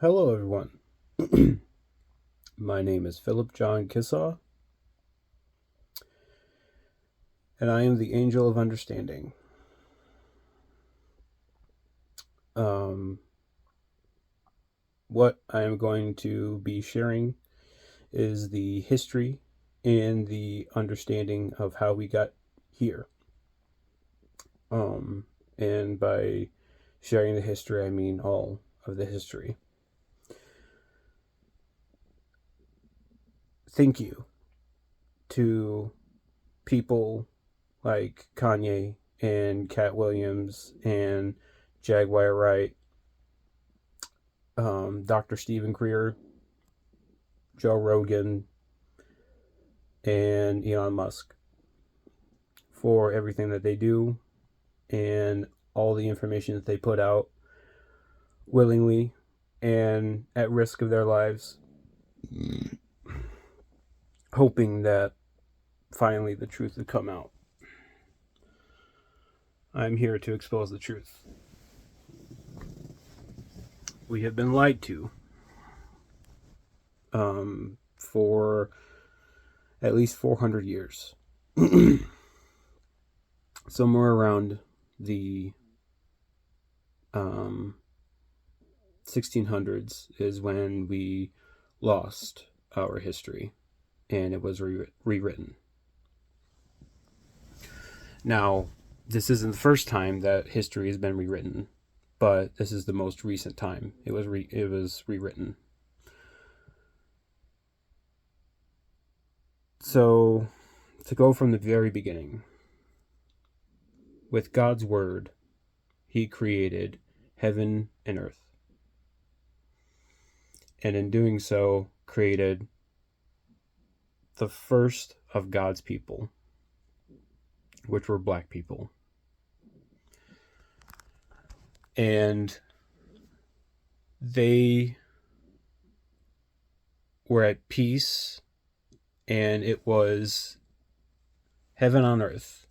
Hello, everyone. My name is Philip John Kissaw, and I am the Angel of Understanding. Um, what I am going to be sharing is the history and the understanding of how we got here. Um, and by sharing the history, I mean all of the history. Thank you to people like Kanye and Cat Williams and Jaguar Wright, Dr. Stephen Greer, Joe Rogan, and Elon Musk for everything that they do and all the information that they put out willingly and at risk of their lives, hoping that finally the truth would come out. I'm here to expose the truth. We have been lied to for at least 400 years. Somewhere around the um, 1600s is when we lost our history and it was rewritten. Now, this isn't the first time that history has been rewritten, but this is the most recent time it was rewritten. So, to go from the very beginning, with God's word, he created heaven and earth. And in doing so, created the first of God's people, which were black people. And they were at peace, and it was heaven on earth.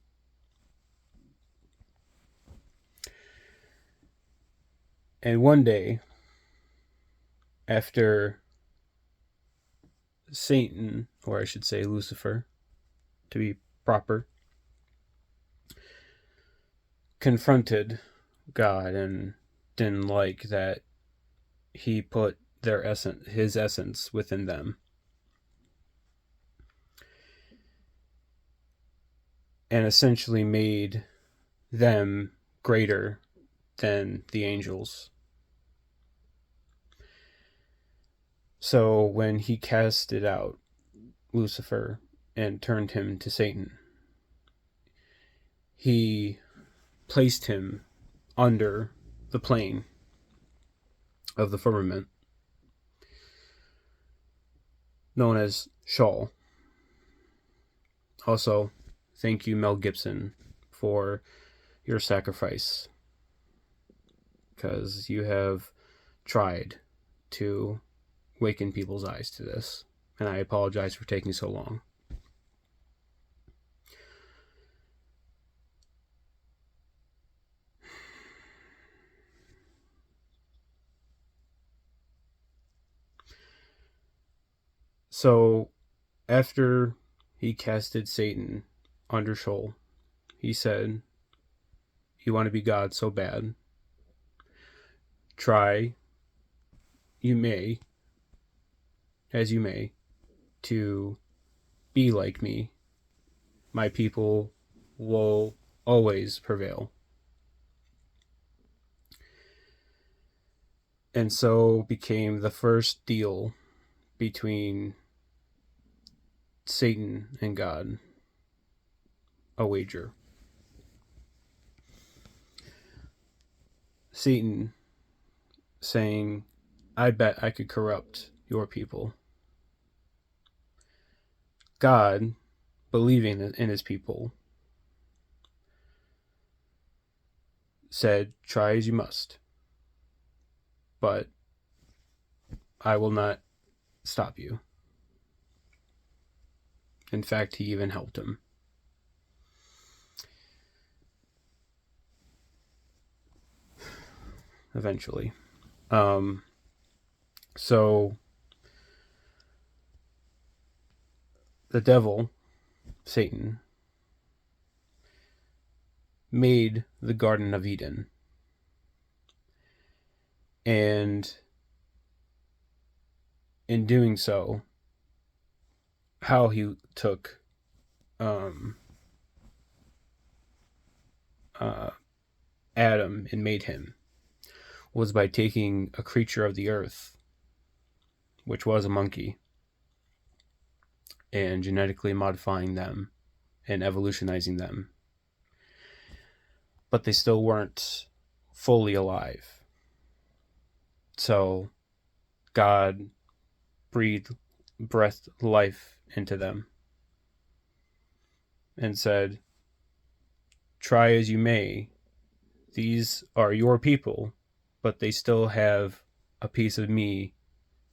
And one day, after Satan, or I should say Lucifer, to be proper, confronted God and didn't like that he put his essence within them, and essentially made them greater than the angels. So when he casted out Lucifer and turned him to Satan, he placed him under the plane of the firmament known as Sheol. Also, thank you, Mel Gibson, for your sacrifice, because you have tried to waken people's eyes to this, and I apologize for taking so long. So, after he casted Satan under Sheol, he said, "You want to be God so bad? Try, you may, as you may, to be like me. My people will always prevail." And so became the first deal between Satan and God, a wager. Satan saying, "I bet I could corrupt your people." God, believing in his people, said, "Try as you must, but I will not stop you." In fact, he even helped him. Eventually. Um, So the devil, Satan, made the Garden of Eden. And in doing so, how he took um, uh, Adam and made him was by taking a creature of the earth, which was a monkey, and genetically modifying them and evolutionizing them. But they still weren't fully alive. So God breathed life into them and said, try as you may, these are your people, but they still have a piece of me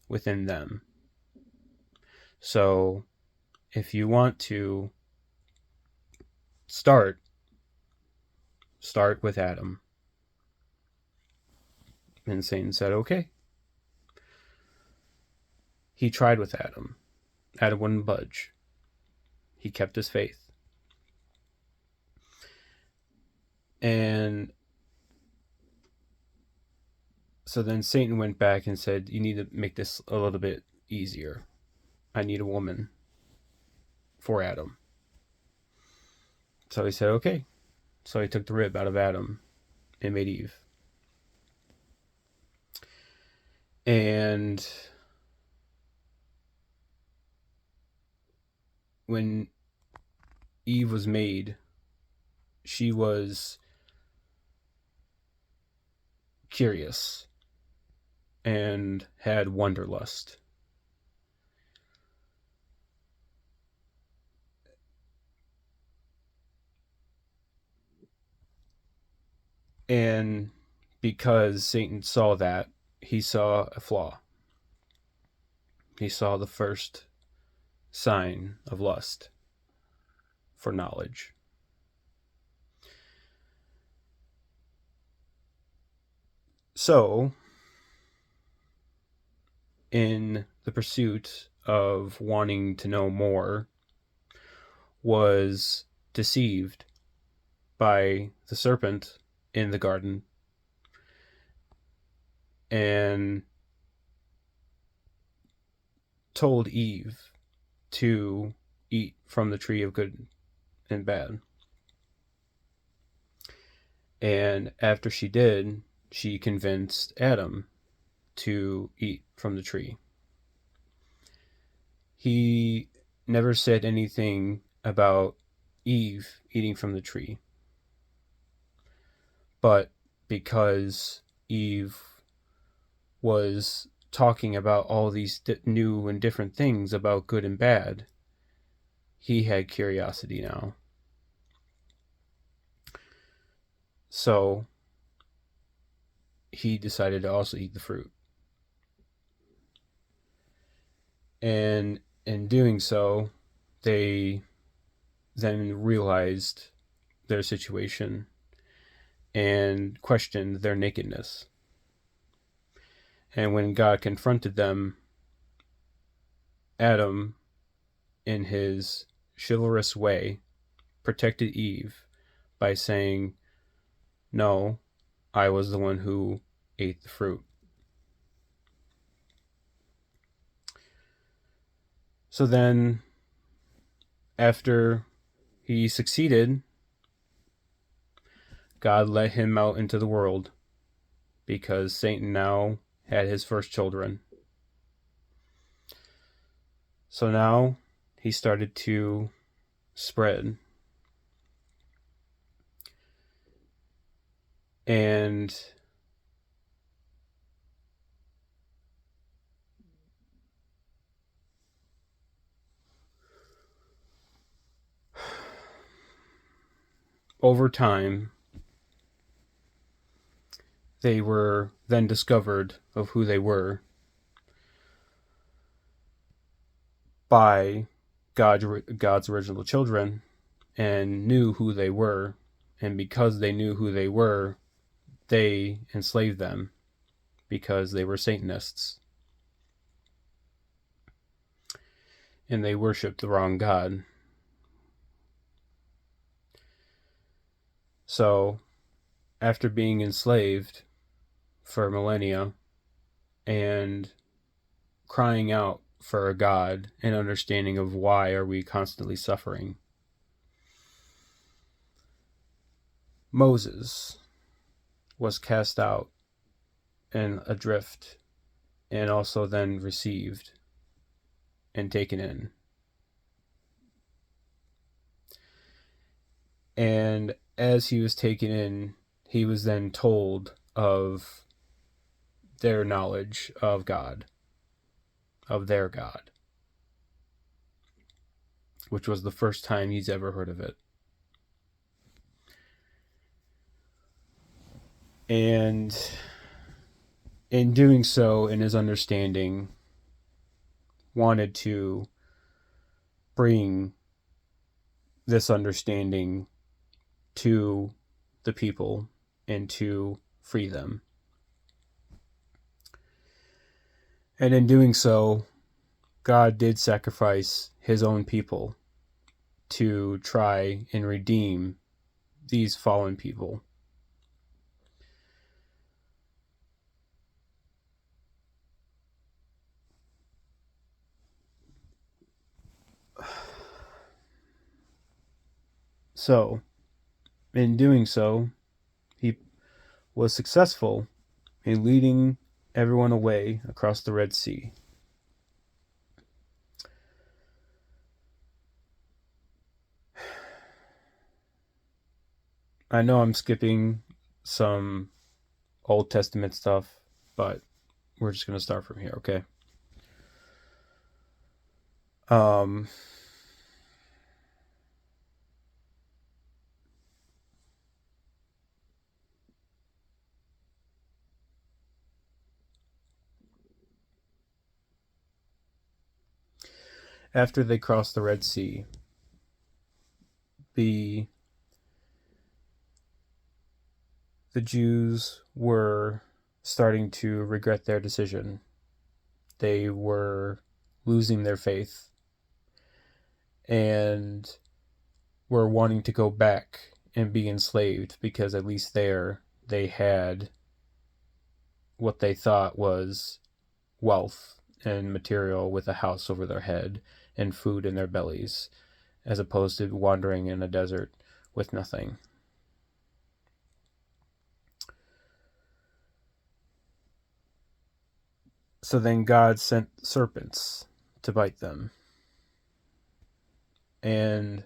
within them. So if you want to start with Adam. And Satan said, okay. He tried with Adam. Adam wouldn't budge. He kept his faith. And so then Satan went back and said, you need to make this a little bit easier. I need a woman for Adam. So he said, okay. So he took the rib out of Adam and made Eve. And when Eve was made, she was curious and had wanderlust. And because Satan saw that, he saw a flaw. He saw the first sign of lust for knowledge. So, in the pursuit of wanting to know more, was deceived by the serpent in the garden and told Eve to eat from the tree of good and bad. And after she did, she convinced Adam to eat from the tree. He never said anything about Eve eating from the tree. But because Eve was talking about all these new and different things about good and bad, he had curiosity now. So he decided to also eat the fruit. And in doing so, they then realized their situation and questioned their nakedness. And when God confronted them, Adam, in his chivalrous way, protected Eve by saying, no, I was the one who ate the fruit. So then, after he succeeded, God let him out into the world because Satan now had his first children. So now he started to spread. And over time, they were then discovered of who they were by God's original children and knew who they were. And because they knew who they were, they enslaved them because they were Satanists. and they worshiped the wrong God. So, after being enslaved for millennia and crying out for a God and understanding of why are we constantly suffering, Moses was cast out and adrift, and also then received and taken in. And as he was taken in, he was then told of their knowledge of God, of their God, which was the first time he's ever heard of it. And in doing so, in his understanding, wanted to bring this understanding to the people and to free them. And in doing so, God did sacrifice his own people to try and redeem these fallen people. So, in doing so, he was successful in leading everyone away across the Red Sea. I know I'm skipping some Old Testament stuff, but we're just going to start from here, okay? After they crossed the Red Sea, the Jews were starting to regret their decision. They were losing their faith and were wanting to go back and be enslaved, because at least there they had what they thought was wealth and material, with a house over their head and food in their bellies, as opposed to wandering in a desert with nothing. So then God sent serpents to bite them, and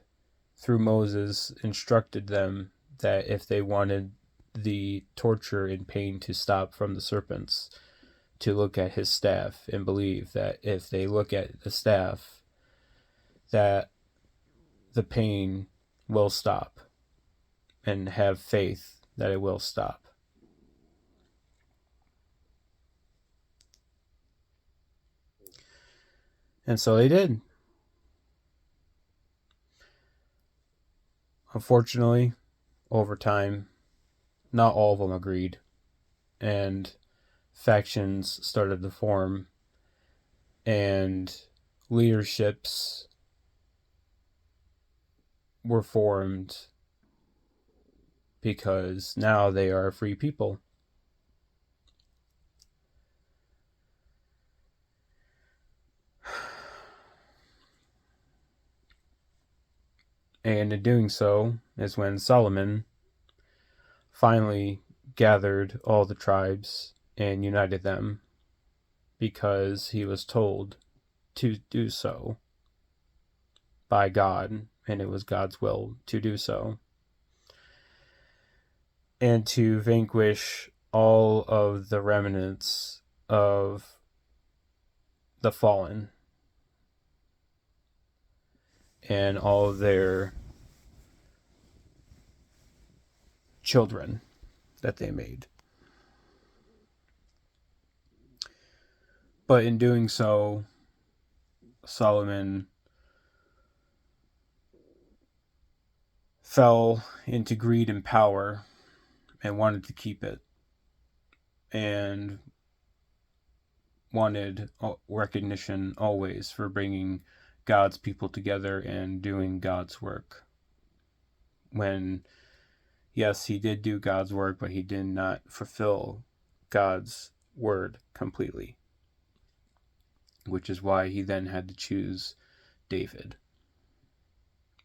through Moses instructed them that if they wanted the torture and pain to stop from the serpents, to look at his staff and believe that if they look at the staff, that the pain will stop, and have faith that it will stop. And so they did. Unfortunately, over time, not all of them agreed, and factions started to form, and leaderships were formed, because now they are free people. And in doing so is when Solomon finally gathered all the tribes and united them, because he was told to do so by God, and it was God's will to do so, and to vanquish all of the remnants of the fallen and all of their children that they made. But in doing so, Solomon fell into greed and power and wanted to keep it, and wanted recognition always for bringing God's people together and doing God's work. When, yes, he did do God's work, but he did not fulfill God's word completely. Which is why he then had to choose David.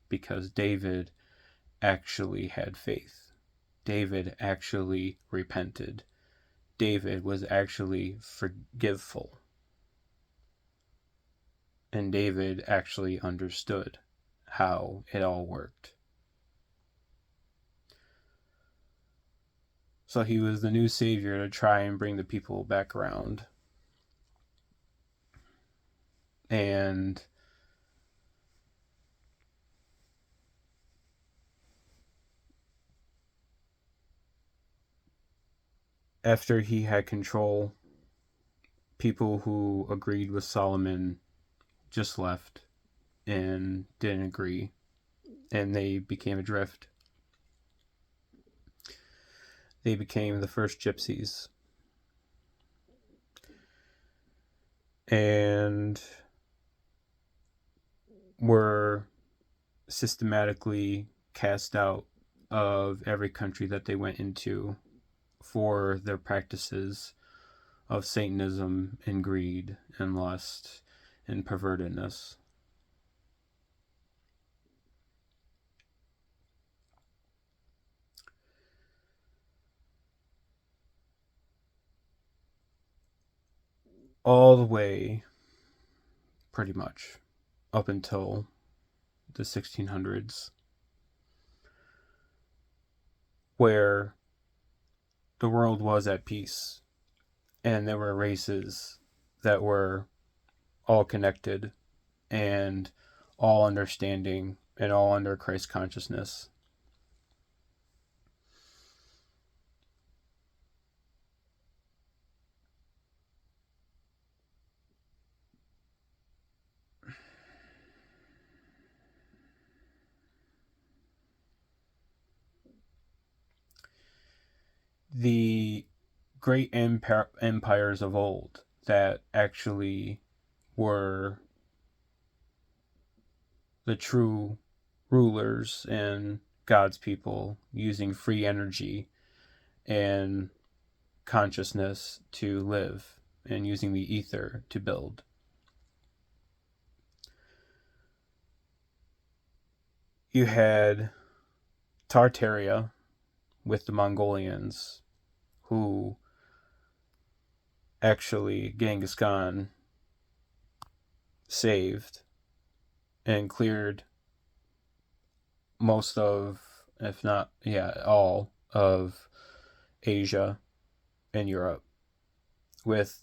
Because David actually had faith. David actually repented. David was actually forgiveful. And David actually understood how it all worked. So he was the new savior to try and bring the people back around. And after he had control, people who agreed with Solomon just left and didn't agree, and they became adrift. They became the first gypsies. And were systematically cast out of every country that they went into for their practices of Satanism and greed and lust and pervertedness. All the way, pretty much, up until the 1600s, where the world was at peace and there were races that were all connected and all understanding and all under Christ consciousness. The great empires of old that actually were the true rulers and God's people, using free energy and consciousness to live and using the ether to build. You had Tartaria with the Mongolians, who actually Genghis Khan saved and cleared most of, if not, all of Asia and Europe with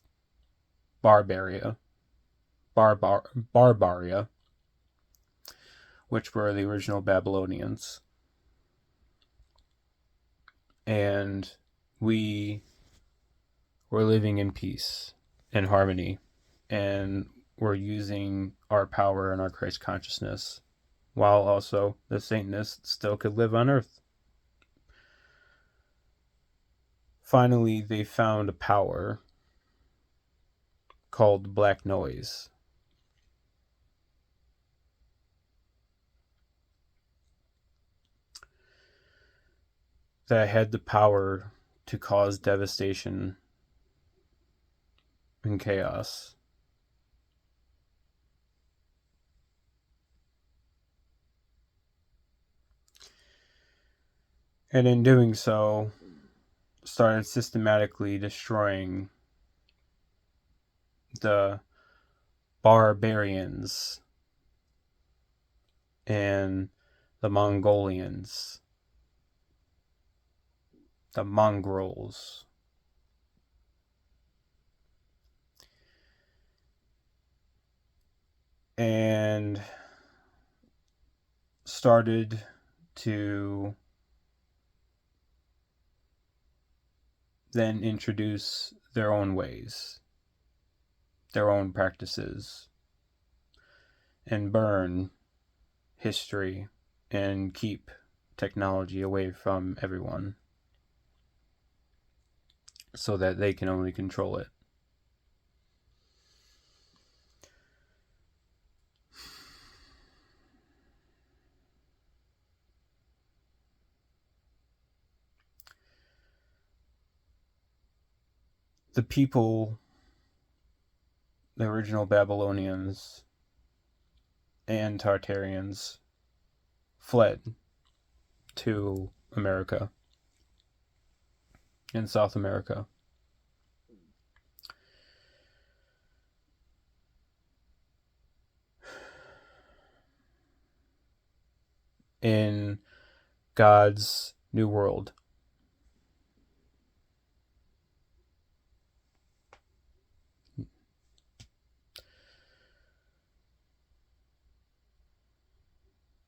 Barbaria, which were the original Babylonians. And we were living in peace and harmony, and we're using our power and our Christ consciousness, while also the Satanists still could live on Earth. Finally, they found a power called Black Noise. That had the power to cause devastation and chaos. And in doing so, started systematically destroying the barbarians and the Mongolians, the mongrels. And started to then introduce their own ways, their own practices, and burn history and keep technology away from everyone so that they can only control it. the people, the original Babylonians and Tartarians, fled to America and South America. In God's new world.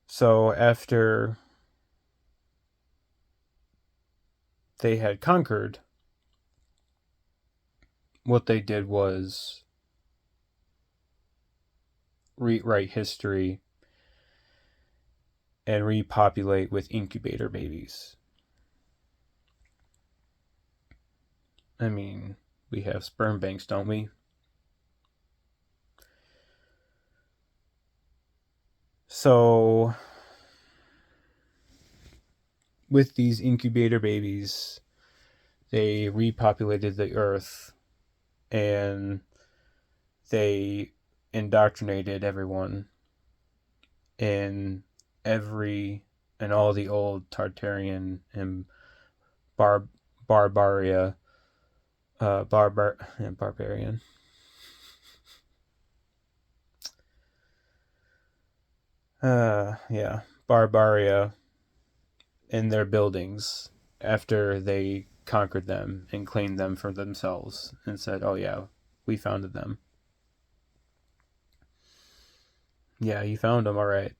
So after they had conquered, what they did was rewrite history and repopulate with incubator babies. I mean, we have sperm banks, don't we? So, with these incubator babies, they repopulated the earth and they indoctrinated everyone in all the old Tartarian and barbarian Barbaria in their buildings after they conquered them and claimed them for themselves and said, oh yeah, we founded them. Yeah, you found them, all right.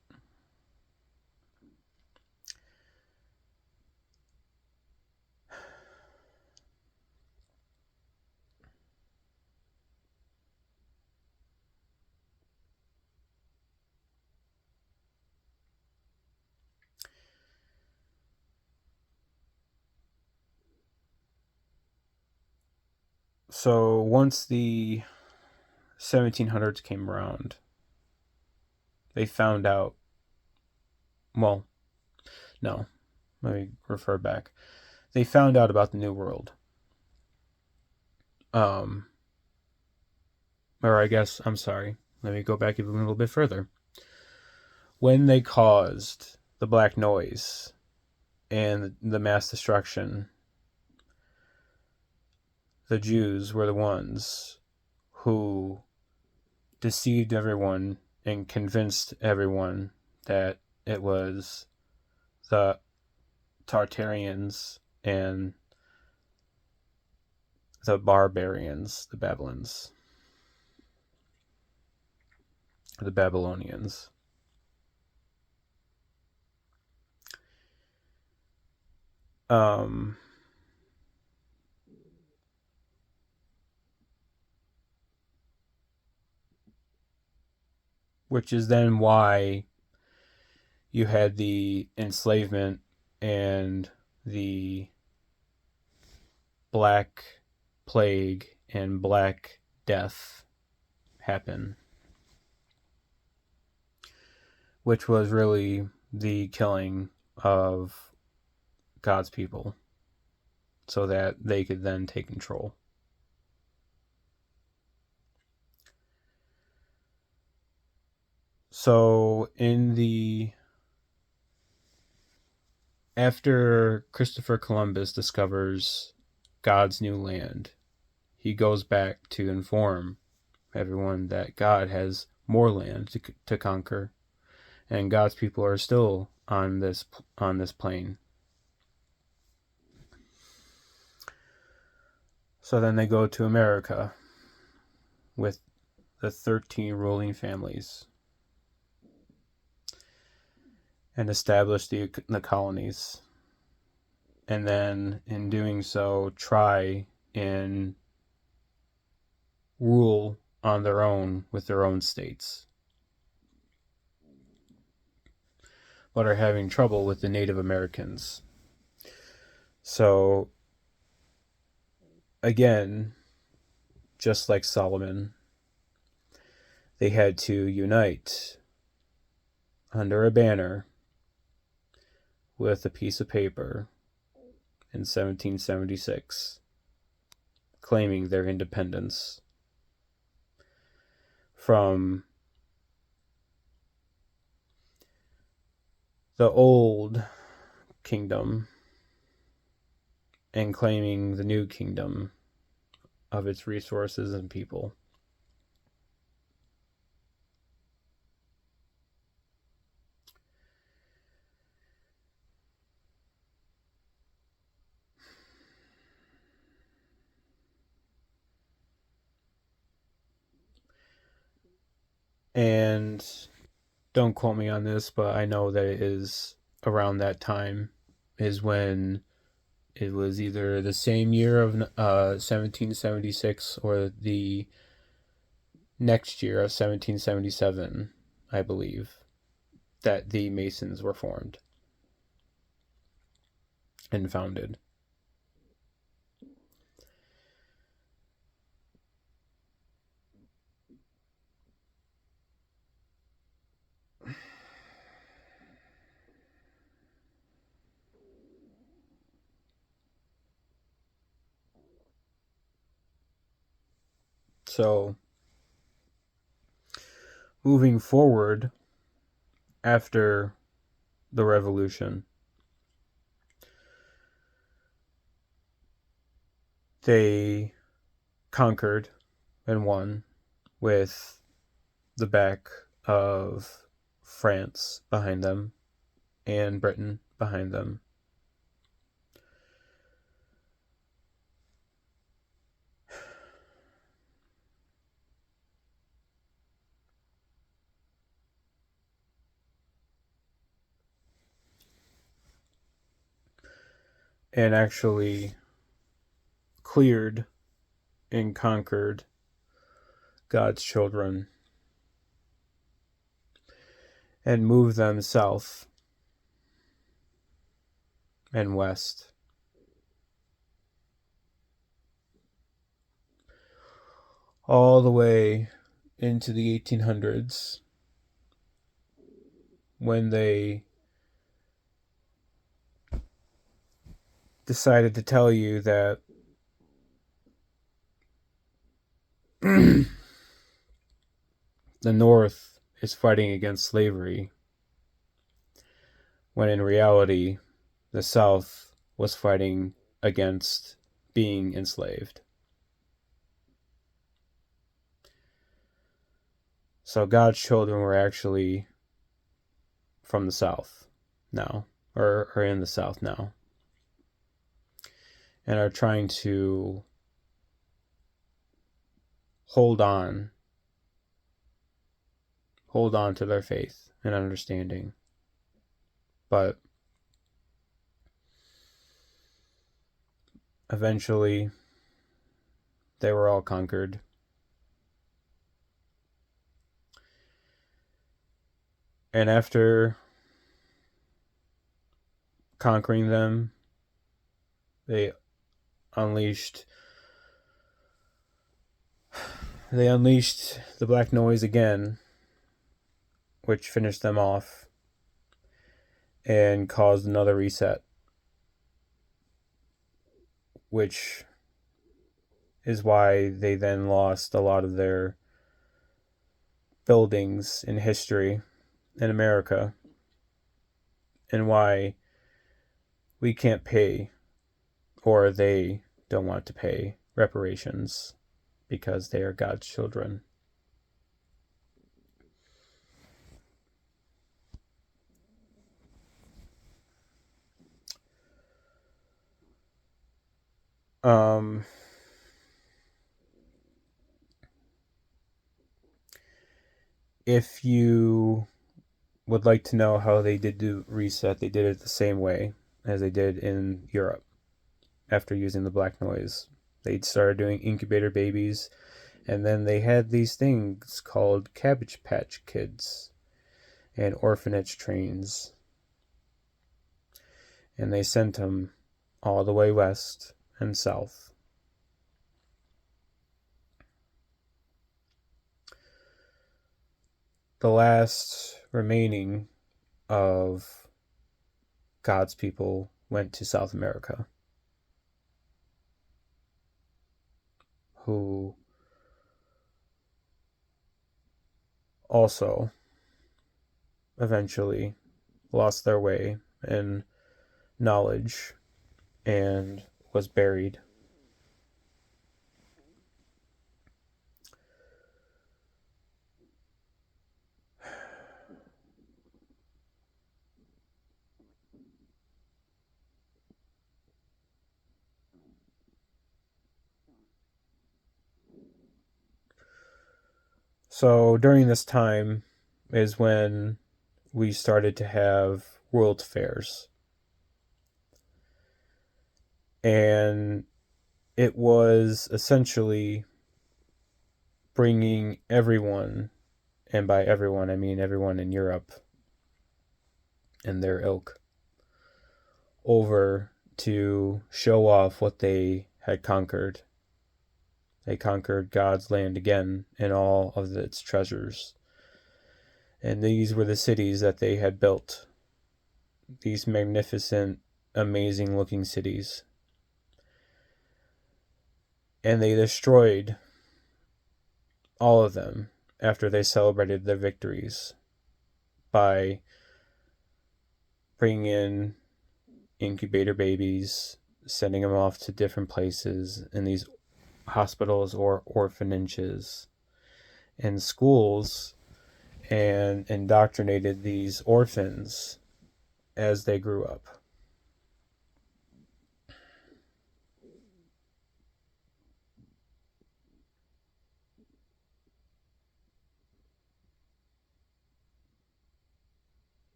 So once the 1700s came around, they found out, well, no, let me refer back. They found out about the New World. Or I guess, I'm sorry, let me go back even a little bit further. When they caused the Black Noise and the mass destruction, the Jews were the ones who deceived everyone and convinced everyone that it was the Tartarians and the barbarians, the Babylons, the Babylonians. Which is then why you had the enslavement and the Black Plague and Black Death happen, which was really the killing of God's people so that they could then take control. So after Christopher Columbus discovers God's new land, he goes back to inform everyone that God has more land to conquer, and God's people are still on this plane. So then they go to America with the 13 ruling families and establish the colonies. And then in doing so, try and rule on their own with their own states, but are having trouble with the Native Americans. So again, just like Solomon, they had to unite under a banner with a piece of paper in 1776, claiming their independence from the old kingdom and claiming the new kingdom of its resources and people. And don't quote me on this, but I know that it is around that time is when it was either the same year of 1776 or the next year of 1777, I believe, that the Masons were formed and founded. So, moving forward after the revolution, they conquered and won with the back of France behind them and Britain behind them. And actually cleared and conquered God's children and moved them south and west. All the way into the 1800s when they decided to tell you that the North is fighting against slavery, when in reality, the South was fighting against being enslaved. So God's children were actually from the South now, or are in the South now, and are trying to hold on to their faith and understanding. But eventually, they were all conquered. And after conquering them, they unleashed the Black Noise again, which finished them off and caused another reset, which is why they then lost a lot of their buildings in history in America, and why we can't pay, or they don't want to pay, reparations because they are God's children. If you would like to know how they did the reset, they did it the same way as they did in Europe after using the Black Noise. They started doing incubator babies, and then they had these things called Cabbage Patch Kids and orphanage trains. And they sent them all the way west and south. The last remaining of God's people went to South America. who also eventually lost their way in knowledge and was buried. So during this time is when we started to have world fairs. And it was essentially bringing everyone, and by everyone I mean everyone in Europe and their ilk, over to show off what they had conquered. They conquered God's land again and all of its treasures. And these were the cities that they had built. These magnificent, amazing looking cities. And they destroyed all of them after they celebrated their victories by bringing in incubator babies, sending them off to different places in these hospitals or orphanages and schools, and indoctrinated these orphans as they grew up.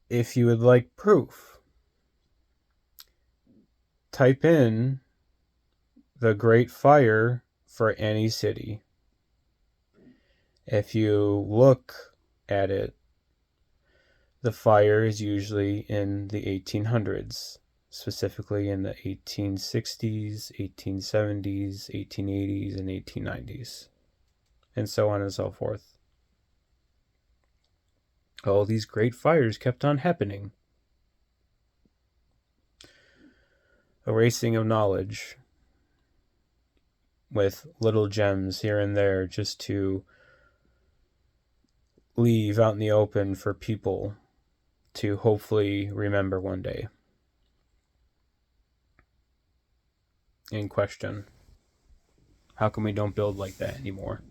If you would like proof, type in the Great Fire for any city. If you look at it, the fire is usually in the 1800s, specifically in the 1860s, 1870s, 1880s, and 1890s, and so on and so forth. All these great fires kept on happening. Erasing of knowledge with little gems here and there just to leave out in the open for people to hopefully remember one day and question. How come we don't build like that anymore?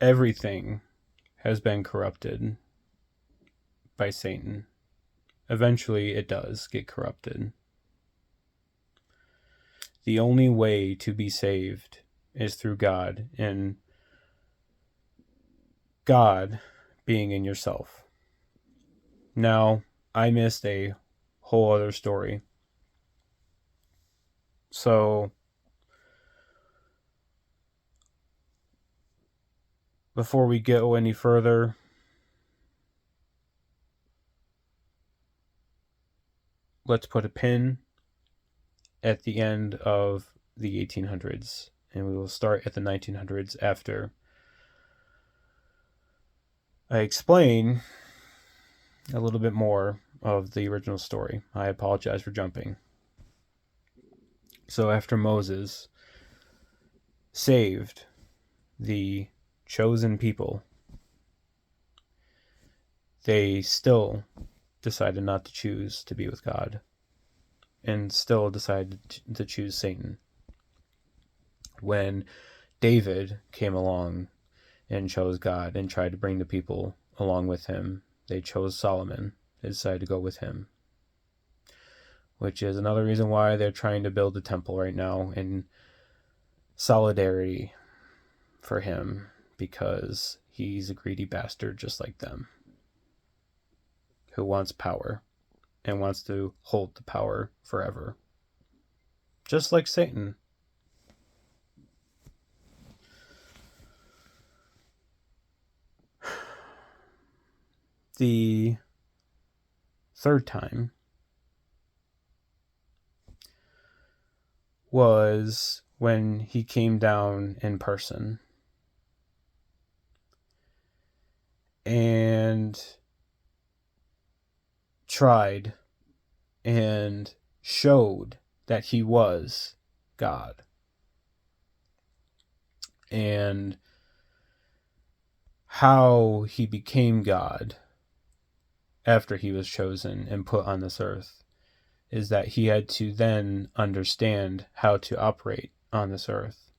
Everything has been corrupted by Satan. Eventually, it does get corrupted. The only way to be saved is through God, and God being in yourself. Now, I missed a whole other story. So, before we go any further, let's put a pin at the end of the 1800s, and we will start at the 1900s after I explain a little bit more of the original story. I apologize for jumping. So after Moses saved the chosen people, they still decided not to choose to be with God and still decided to choose Satan. When David came along and chose God and tried to bring the people along with him, they chose Solomon. They decided to go with him, which is another reason why they're trying to build a temple right now in solidarity for him, because he's a greedy bastard just like them, who wants power and wants to hold the power forever, just like Satan. The third time was when he came down in person and tried and showed that he was God. And how he became God after he was chosen and put on this earth is that he had to then understand how to operate on this earth.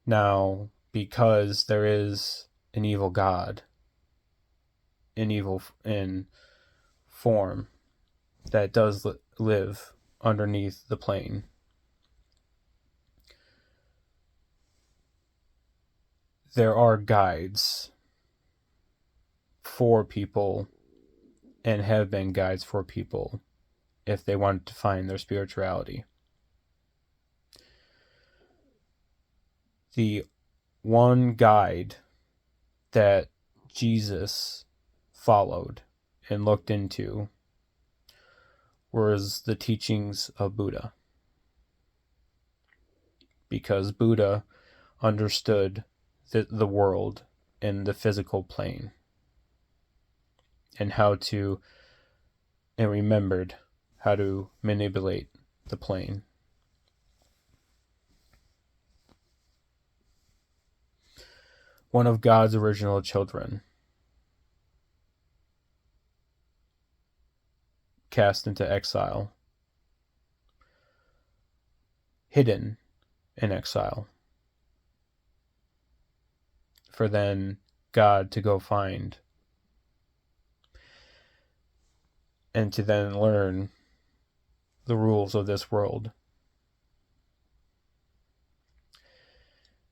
Now, because there is an evil God, an evil in form that does live underneath the plane, there are guides for people and have been guides for people if they want to find their spirituality. The one guide that Jesus followed and looked into was the teachings of Buddha, because Buddha understood the world in the physical plane and remembered how to manipulate the plane. One of God's original children, cast into exile, hidden in exile, for then God to go find and to then learn the rules of this world,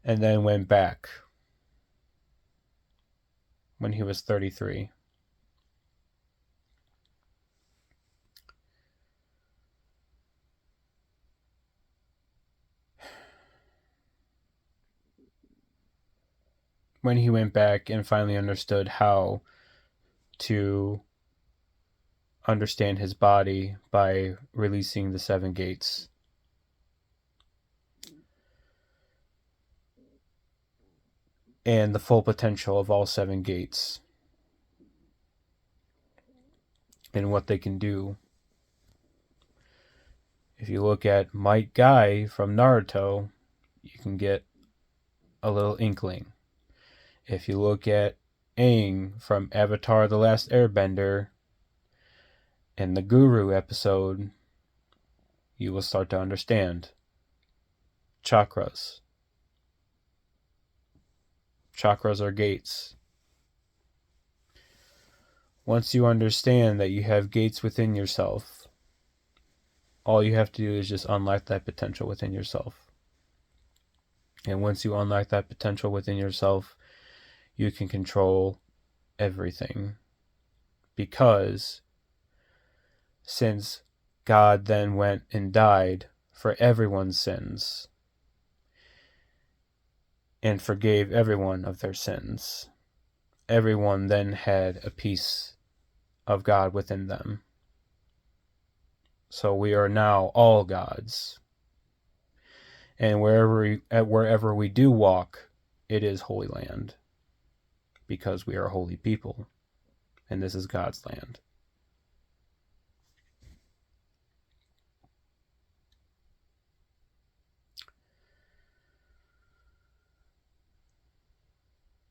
and then went back when he was 33. When he went back and finally understood how to understand his body by releasing the 7 gates. And the full potential of all 7 gates. And what they can do. If you look at Might Guy from Naruto, you can get a little inkling. If you look at Aang from Avatar The Last Airbender and the Guru episode, you will start to understand. Chakras. Chakras are gates. Once you understand that you have gates within yourself, all you have to do is just unlock that potential within yourself. And once you unlock that potential within yourself, you can control everything. Because since God then went and died for everyone's sins and forgave everyone of their sins, everyone then had a piece of God within them. So we are now all gods. And wherever we do walk, it is Holy Land. Because we are holy people. And this is God's land.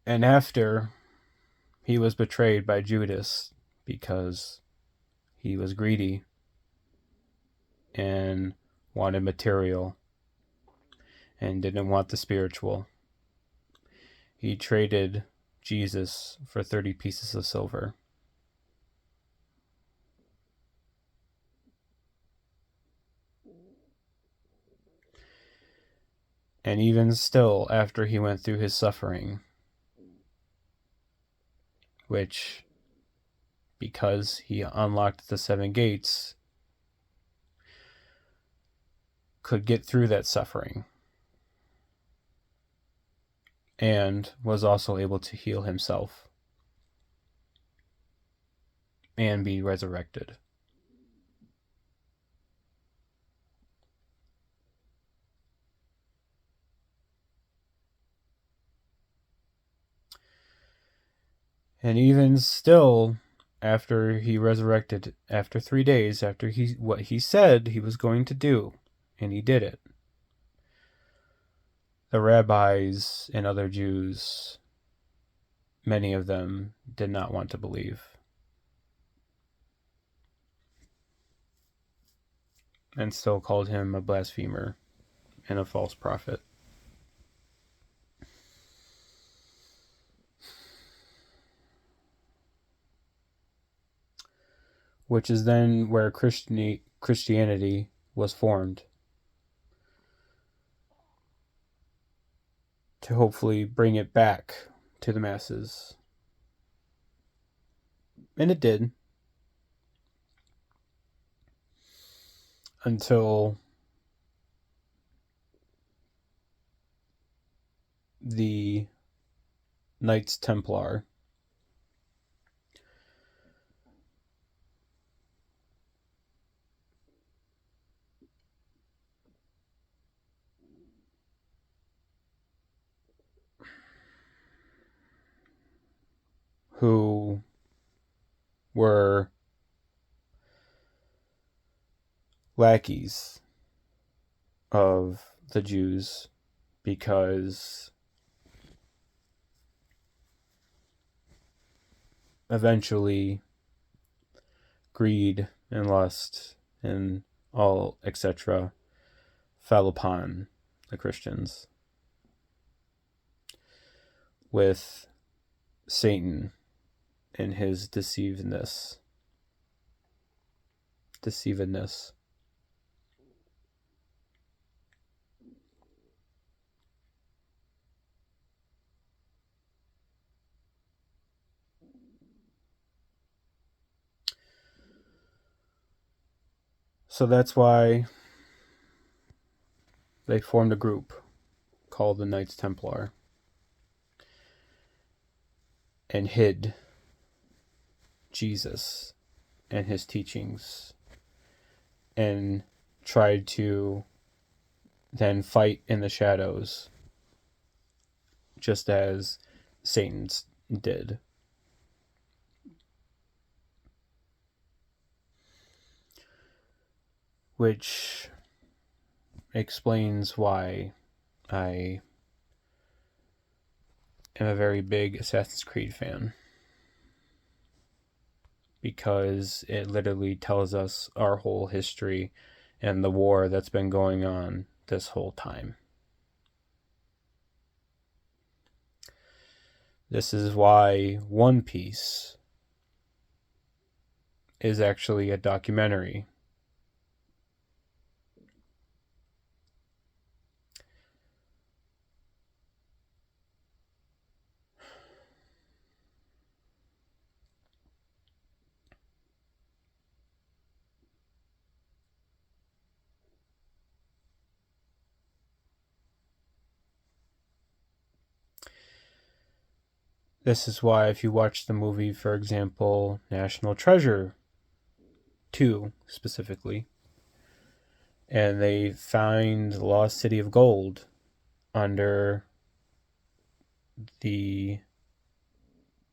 And after he was betrayed by Judas because he was greedy and wanted material and didn't want the spiritual, he traded Jesus for 30 pieces of silver. And even still, after he went through his suffering, which, because he unlocked the 7 gates, could get through that suffering, and was also able to heal himself. and be resurrected. And even still, after he resurrected, after 3 days, after what he said he was going to do, and he did it, the rabbis and other Jews, many of them did not want to believe, and still called him a blasphemer and a false prophet. Which is then where Christianity was formed, to hopefully bring it back to the masses. And it did. Until the Knights Templar who were lackeys of the Jews, because eventually greed and lust and all etc. fell upon the Christians, with Satan and his deceivedness. So that's why they formed a group called the Knights Templar and hid Jesus and his teachings, and tried to then fight in the shadows, just as Satan did. Which explains why I am a very big Assassin's Creed fan, because it literally tells us our whole history and the war that's been going on this whole time. This is why One Piece is actually a documentary. This is why, if you watch the movie, for example, National Treasure 2 specifically, and they find the lost city of gold under the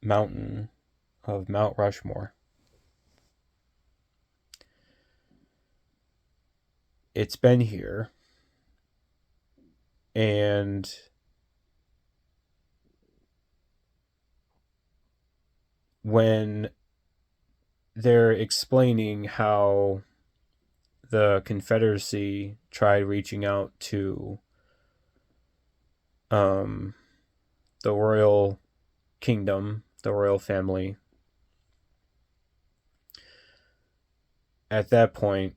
mountain of Mount Rushmore, it's been here, and when they're explaining how the Confederacy tried reaching out to the royal kingdom, the royal family, at that point,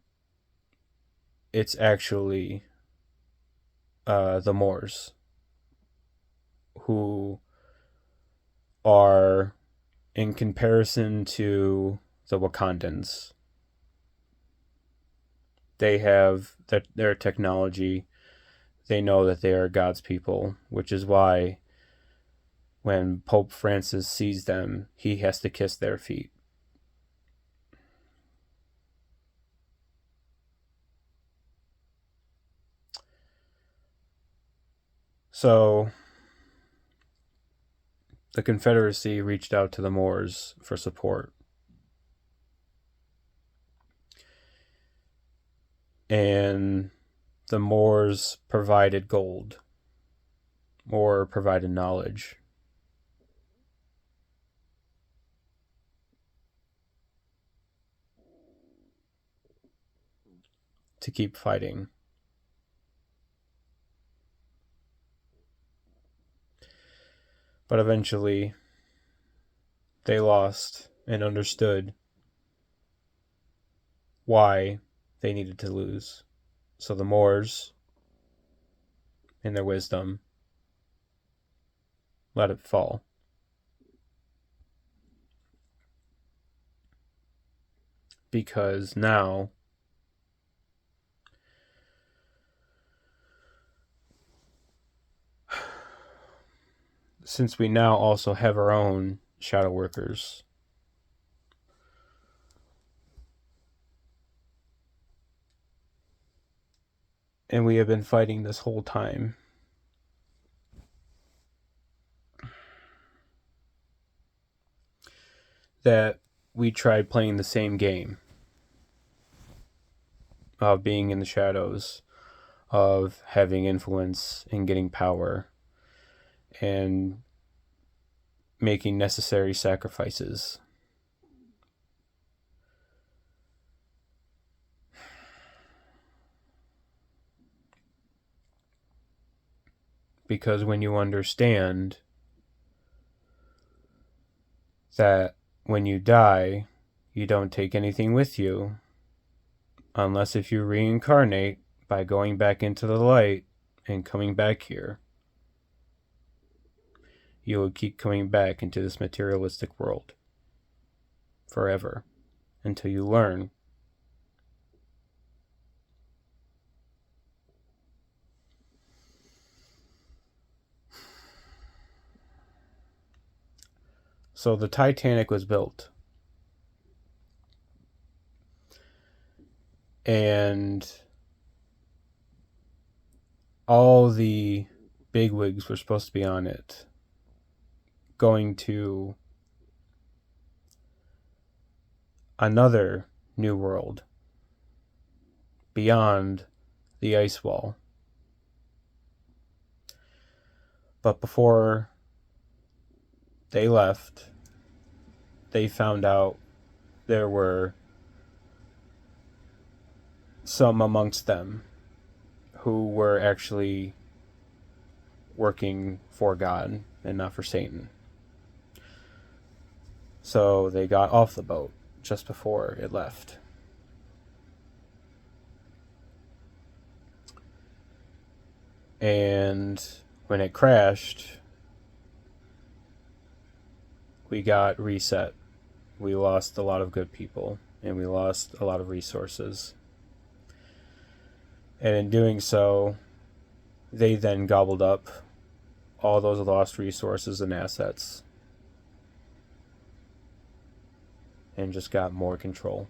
it's actually the Moors, who are, in comparison to the Wakandans, they have their technology. They know that they are God's people, which is why when Pope Francis sees them, he has to kiss their feet. So the Confederacy reached out to the Moors for support. And the Moors provided gold or provided knowledge. To keep fighting. But eventually, they lost and understood why they needed to lose. So the Moors, in their wisdom, let it fall. Because now, since we now also have our own shadow workers, and we have been fighting this whole time, that we tried playing the same game of being in the shadows, of having influence and getting power, and making necessary sacrifices. Because when you understand that when you die, you don't take anything with you, unless if you reincarnate by going back into the light and coming back here, you will keep coming back into this materialistic world forever until you learn. So the Titanic was built, and all the bigwigs were supposed to be on it, going to another new world beyond the ice wall. But before they left, they found out there were some amongst them who were actually working for God and not for Satan. So they got off the boat just before it left. And when it crashed, we got reset. We lost a lot of good people, and we lost a lot of resources. And in doing so, they then gobbled up all those lost resources and assets and just got more control.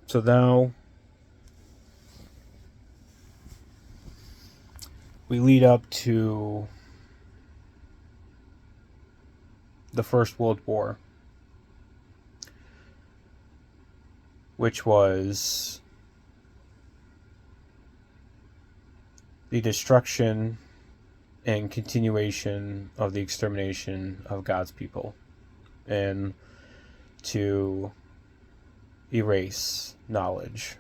So now we lead up to the First World War, which was the destruction and continuation of the extermination of God's people, and to erase knowledge.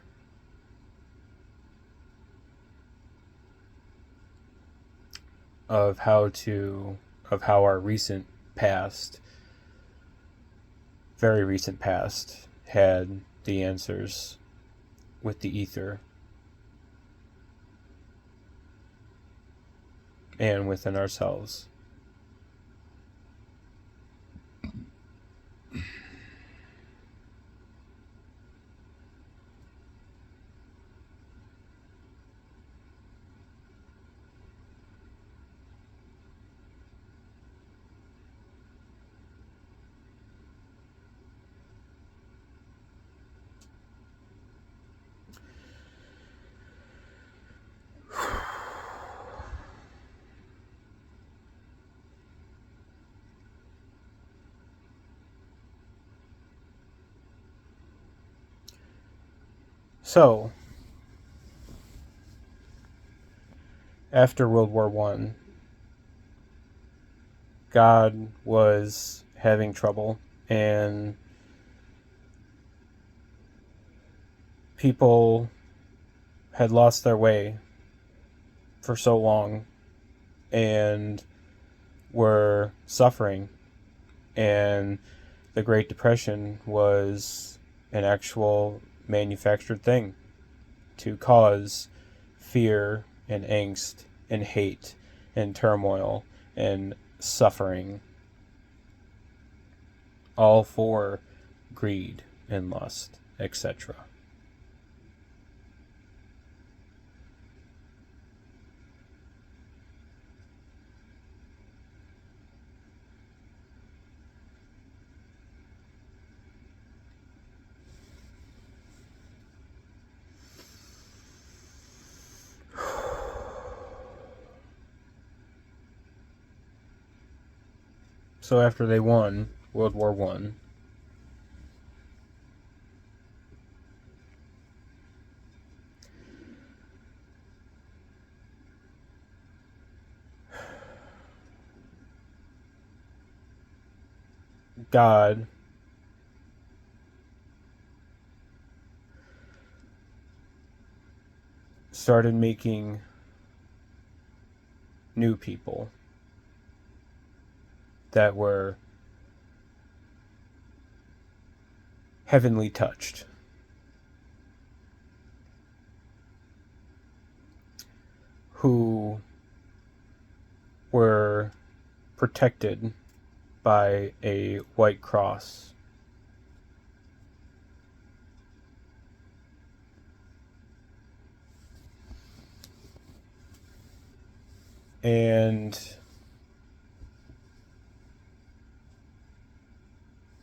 Of how our recent past, very recent past, had the answers with the ether and within ourselves. So, after World War One, God was having trouble, and people had lost their way for so long and were suffering. And the Great Depression was an actual manufactured thing to cause fear and angst and hate and turmoil and suffering, all for greed and lust, etc. So after they won World War One, God started making new people that were heavenly touched, who were protected by a white cross. And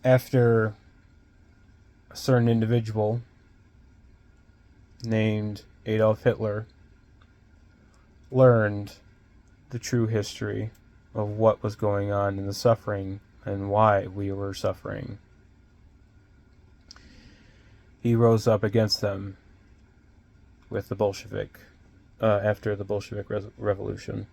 after a certain individual named Adolf Hitler learned the true history of what was going on in the suffering and why we were suffering, he rose up against them with the Bolshevik, after the Bolshevik Revolution.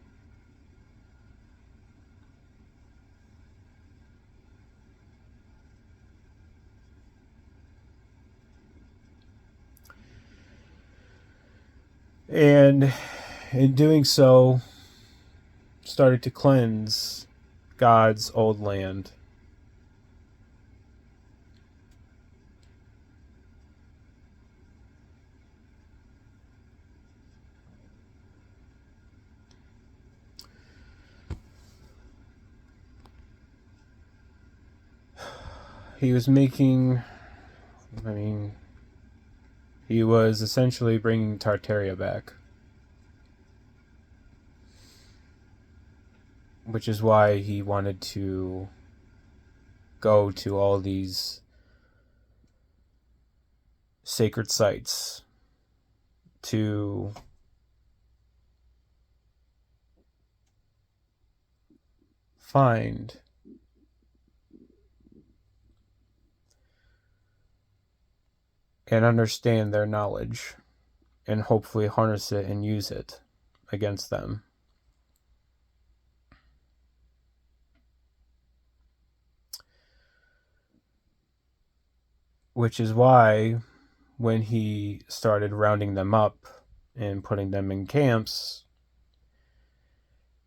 And in doing so, started to cleanse God's old land. He was making, I mean, he was essentially bringing Tartaria back. Which is why he wanted to go to all these sacred sites to find and understand their knowledge and hopefully harness it and use it against them. Which is why when he started rounding them up and putting them in camps,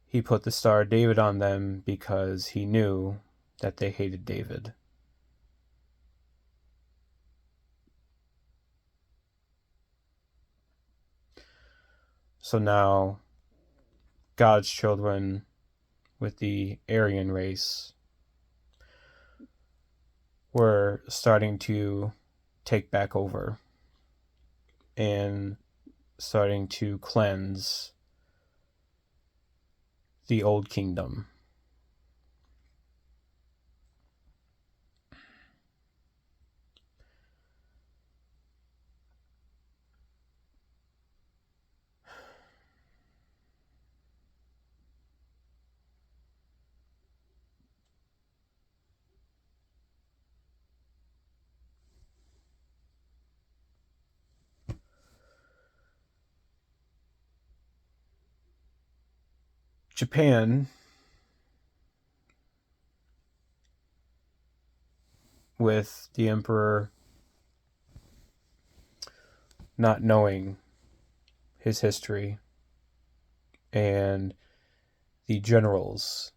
he put the Star of David on them because he knew that they hated David. So now God's children with the Aryan race were starting to take back over and starting to cleanse the old kingdom. Japan, with the emperor not knowing his history and the generals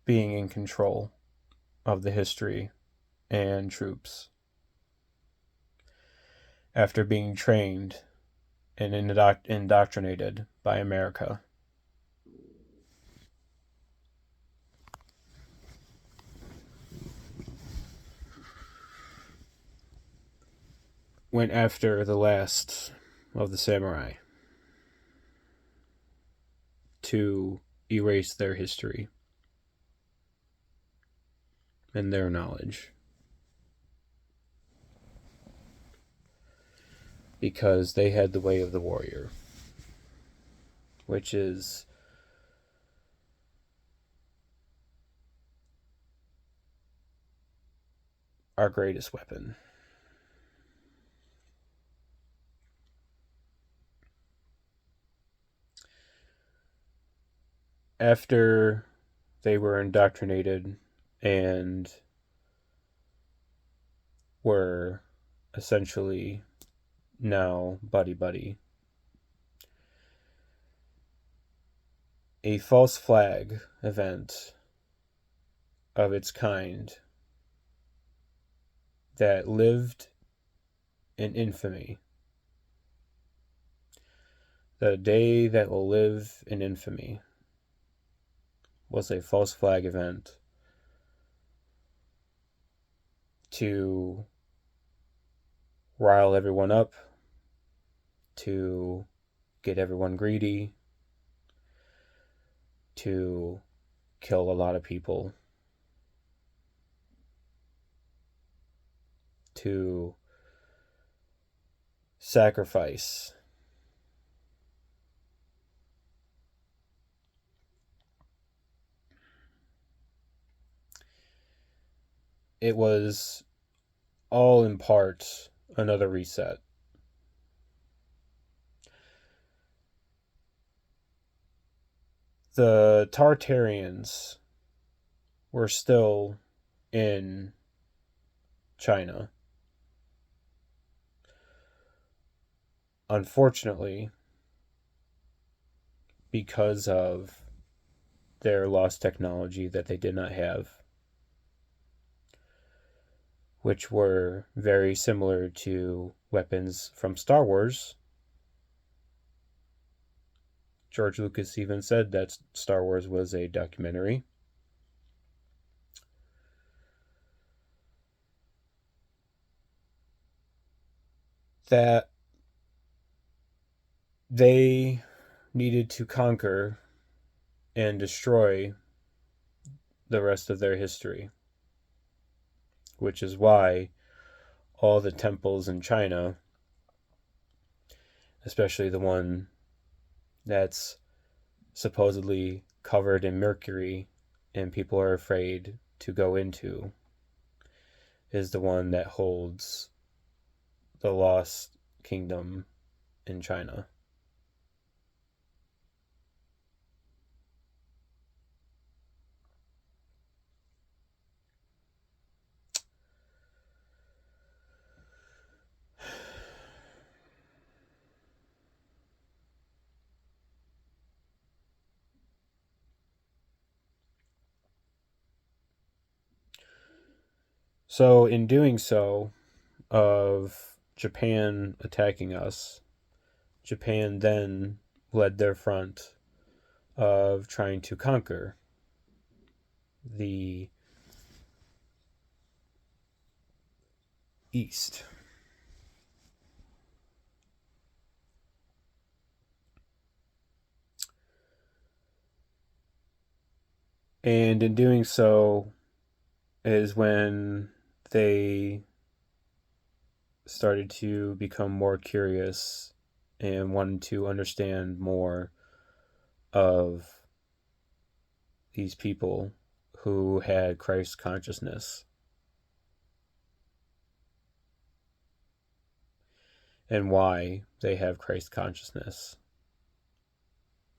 being in control of the history and troops, after being trained and indoctrinated by America. Went after the last of the samurai to erase their history and their knowledge, because they had the way of the warrior, which is our greatest weapon. After they were indoctrinated and were essentially now buddy-buddy, a false flag event of its kind that lived in infamy, the day that will live in infamy, was a false flag event to rile everyone up, to get everyone greedy, to kill a lot of people, to sacrifice. It was all in part another reset. The Tartarians were still in China. Unfortunately, because of their lost technology that they did not have, which were very similar to weapons from Star Wars. George Lucas even said that Star Wars was a documentary. That they needed to conquer and destroy the rest of their history, which is why all the temples in China, especially the one that's supposedly covered in mercury and people are afraid to go into, is the one that holds the lost kingdom in China. So, in doing so, of Japan attacking us, Japan then led their front of trying to conquer the East. And in doing so is when they started to become more curious and wanted to understand more of these people who had Christ consciousness and why they have Christ consciousness.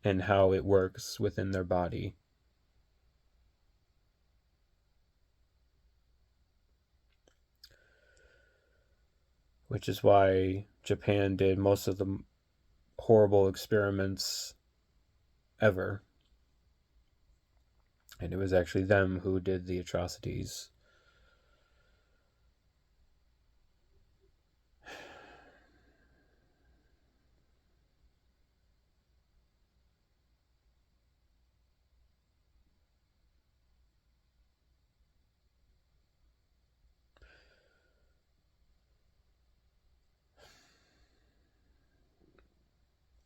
and how it works within their body. Which is why Japan did most of the horrible experiments ever. And it was actually them who did the atrocities.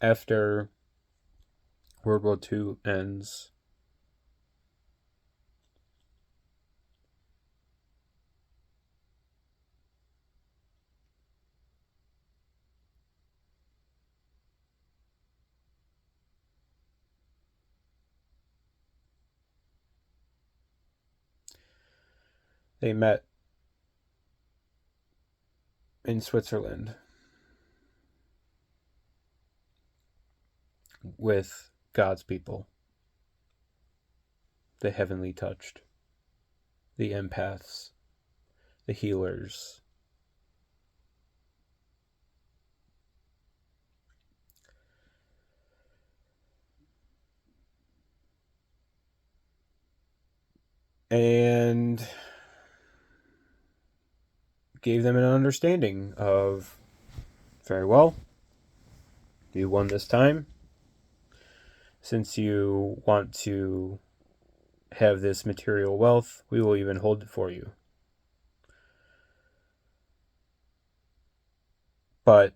After World War II ends, they met in Switzerland with God's people, the heavenly touched, the empaths, the healers. And gave them an understanding of, very well, you won this time. Since you want to have this material wealth, we will even hold it for you. But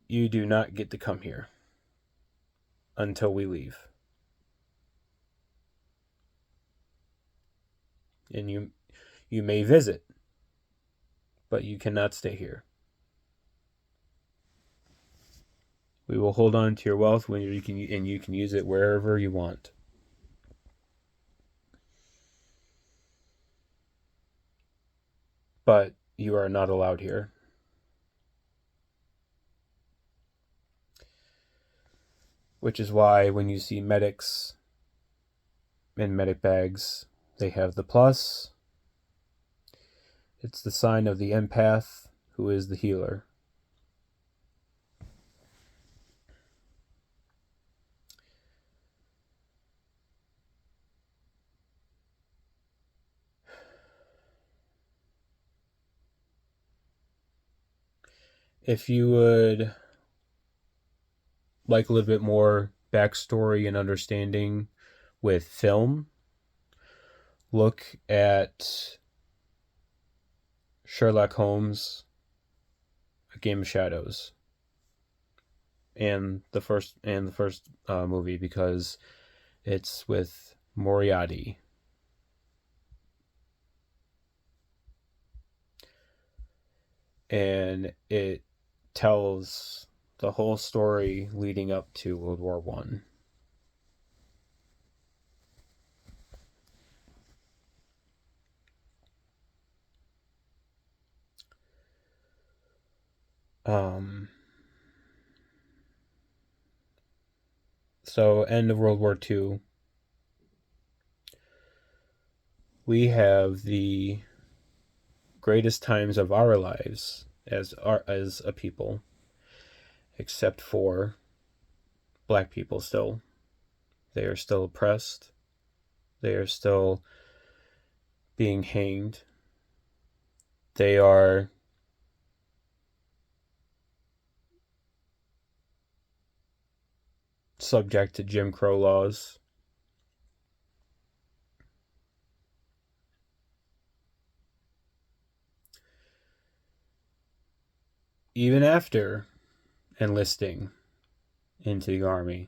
you do not get to come here until we leave. And you may visit, but you cannot stay here. We will hold on to your wealth when you can use it wherever you want. But you are not allowed here. Which is why when you see medics in medic bags, they have the plus. It's the sign of the empath, who is the healer. If you would like a little bit more backstory and understanding with film, look at Sherlock Holmes, A Game of Shadows, and the first movie, because it's with Moriarty. And it tells the whole story leading up to World War I. So end of World War II, we have the greatest times of our lives as a people, except for black people. Still, they are still oppressed. They are still being hanged. They are subject to Jim Crow laws. Even after enlisting into the army.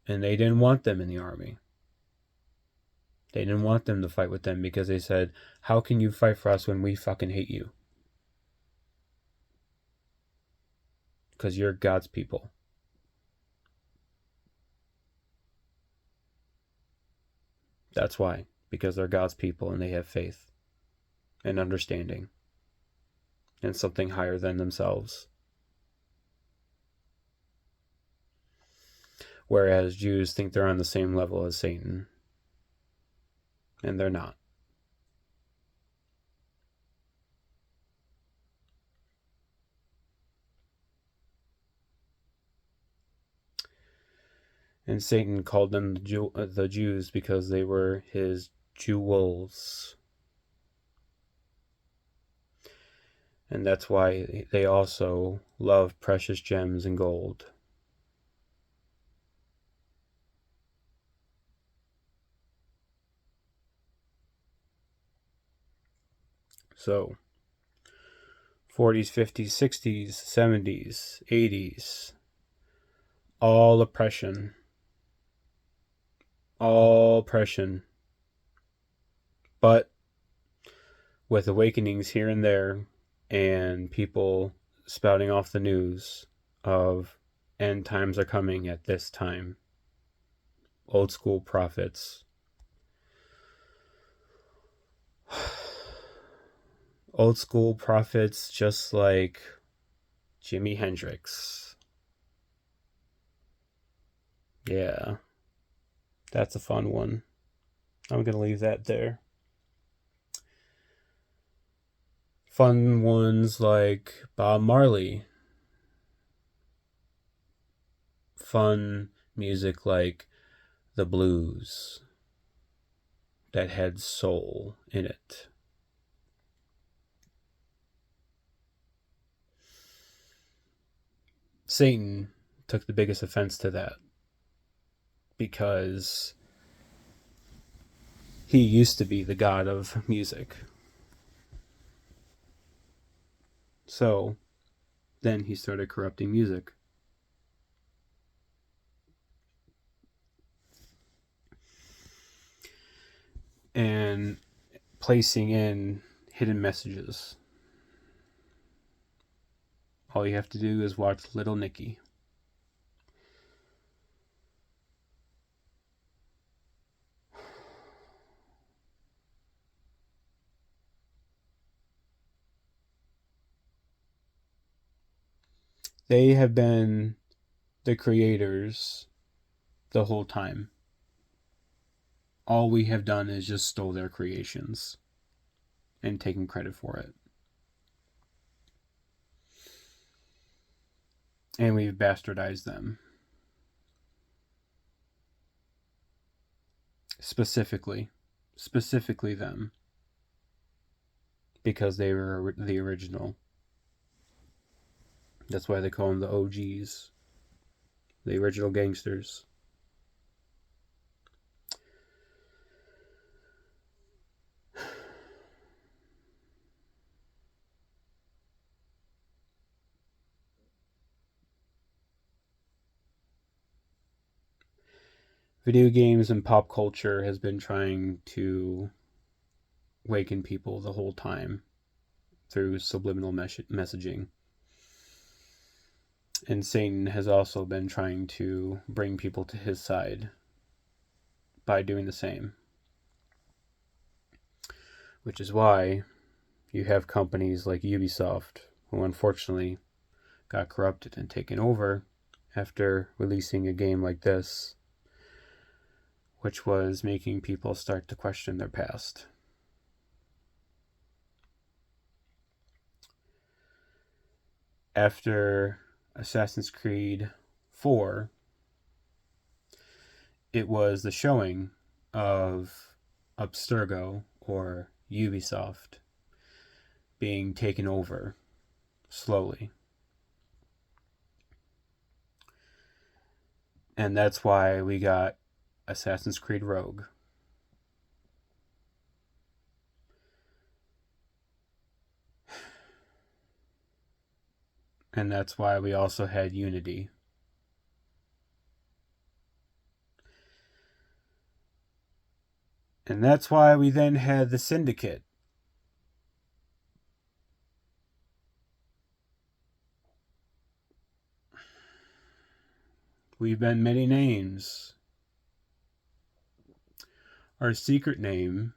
And they didn't want them in the army. They didn't want them to fight with them because they said, how can you fight for us when we fucking hate you? Because you're God's people. That's why. Because they're God's people and they have faith and understanding and something higher than themselves. whereas Jews think they're on the same level as Satan, and they're not. And Satan called them the Jews because they were his jewels. And that's why they also love precious gems and gold. So, 40s, 50s, 60s, 70s, 80s, all oppression. All oppression. But with awakenings here and there, and people spouting off the news of end times are coming at this time. Old school prophets. Old school prophets just like Jimi Hendrix. Yeah. That's a fun one. I'm going to leave that there. Fun ones like Bob Marley. Fun music like the blues that had soul in it. Satan took the biggest offense to that because he used to be the god of music. So then he started corrupting music. And placing in hidden messages. All you have to do is watch Little Nicky. They have been the creators the whole time. All we have done is just stole their creations and taken credit for it. And we've bastardized them. Specifically them. Because they were the original. That's why they call them the OGs. The original gangsters. Video games and pop culture has been trying to awaken people the whole time through subliminal messaging. And Satan has also been trying to bring people to his side by doing the same. Which is why you have companies like Ubisoft, who unfortunately got corrupted and taken over after releasing a game like this, which was making people start to question their past. After Assassin's Creed 4, it was the showing of Abstergo, or Ubisoft, being taken over slowly. And that's why we got Assassin's Creed Rogue. And that's why we also had Unity. And that's why we then had the Syndicate. We've been many names. Our secret name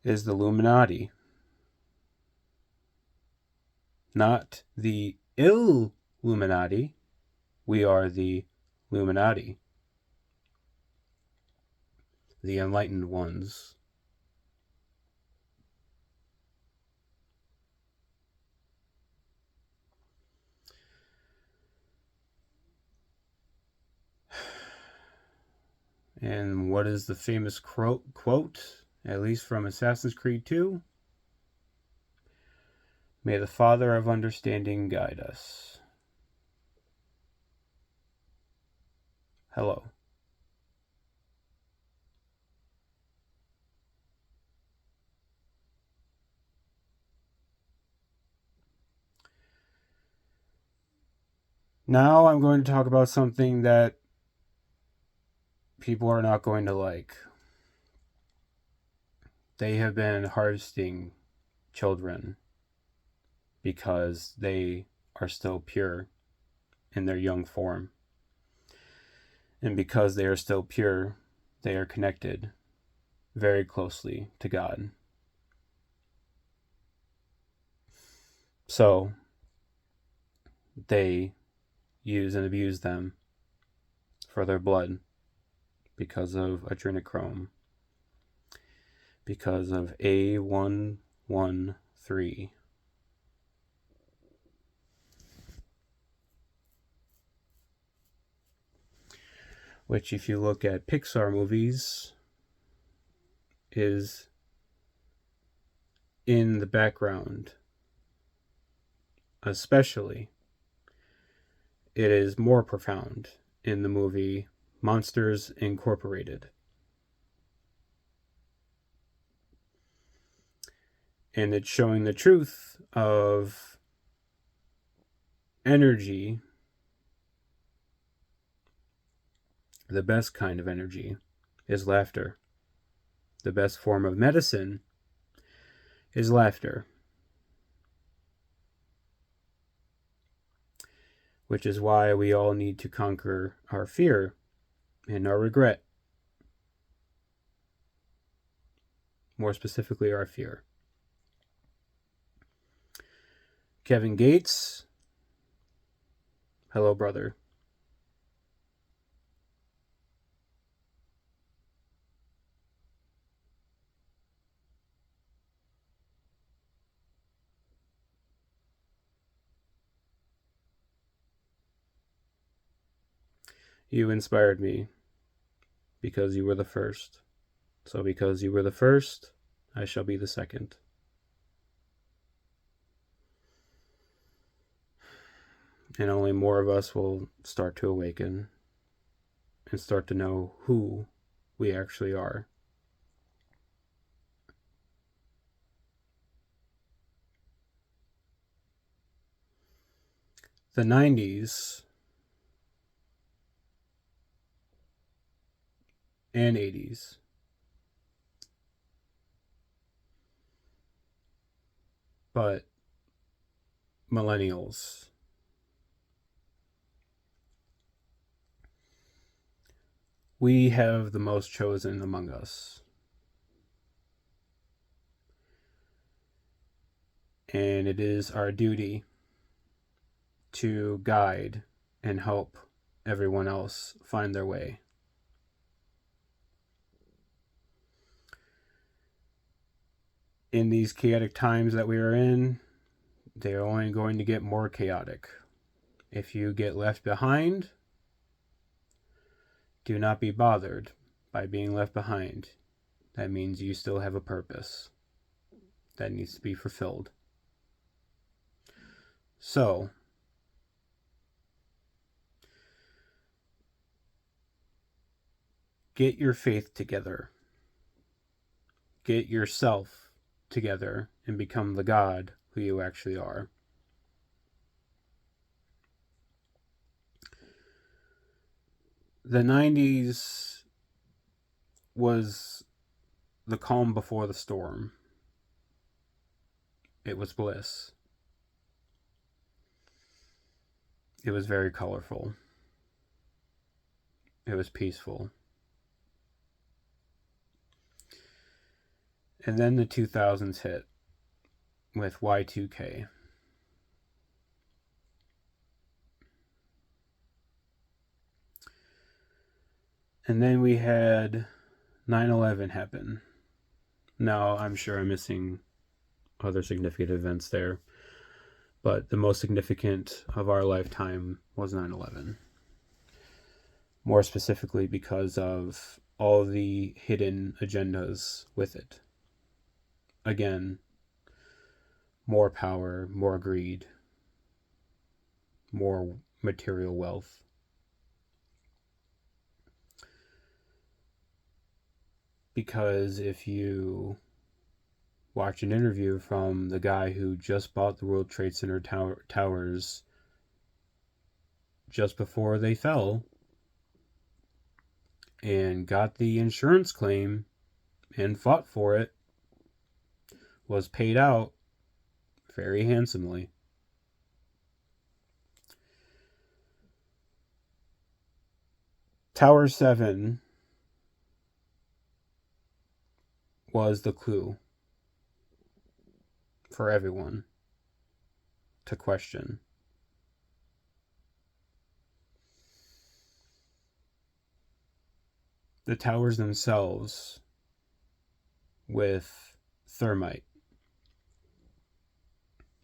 is the Illuminati. Not the Illuminati, We are the Illuminati, the enlightened ones. And what is the famous quote, at least from Assassin's Creed 2? May the Father of Understanding guide us. Hello. Now I'm going to talk about something that people are not going to like. They have been harvesting children because they are still pure in their young form. And because they are still pure, they are connected very closely to God. So they use and abuse them for their blood because of adrenochrome, because of A113. Which, if you look at Pixar movies, is in the background. Especially, it is more profound in the movie Monsters Incorporated. And it's showing the truth of energy. The best kind of energy is laughter. The best form of medicine is laughter. Which is why we all need to conquer our fear and our regret. More specifically, our fear. Kevin Gates, hello, brother. You inspired me because you were the first. So because you were the first, I shall be the second. And only more of us will start to awaken and start to know who we actually are. The 90s and 80s but millennials, we have the most chosen among us. And it is our duty to guide and help everyone else find their way. In these chaotic times that we are in, they're only going to get more chaotic. If you get left behind, do not be bothered by being left behind. That means you still have a purpose that needs to be fulfilled. So, get your faith together. Get yourself together and become the God who you actually are. The 90s was the calm before the storm. It was bliss. It was very colorful. It was peaceful. And then the 2000s hit with Y2K. And then we had 9/11 happen. Now, I'm sure I'm missing other significant events there, but the most significant of our lifetime was 9/11. More specifically because of all the hidden agendas with it. Again, more power, more greed, more material wealth. Because if you watch an interview from the guy who just bought the World Trade Center towers just before they fell and got the insurance claim and fought for it, was paid out very handsomely. Tower 7 was the clue for everyone to question. The towers themselves with thermite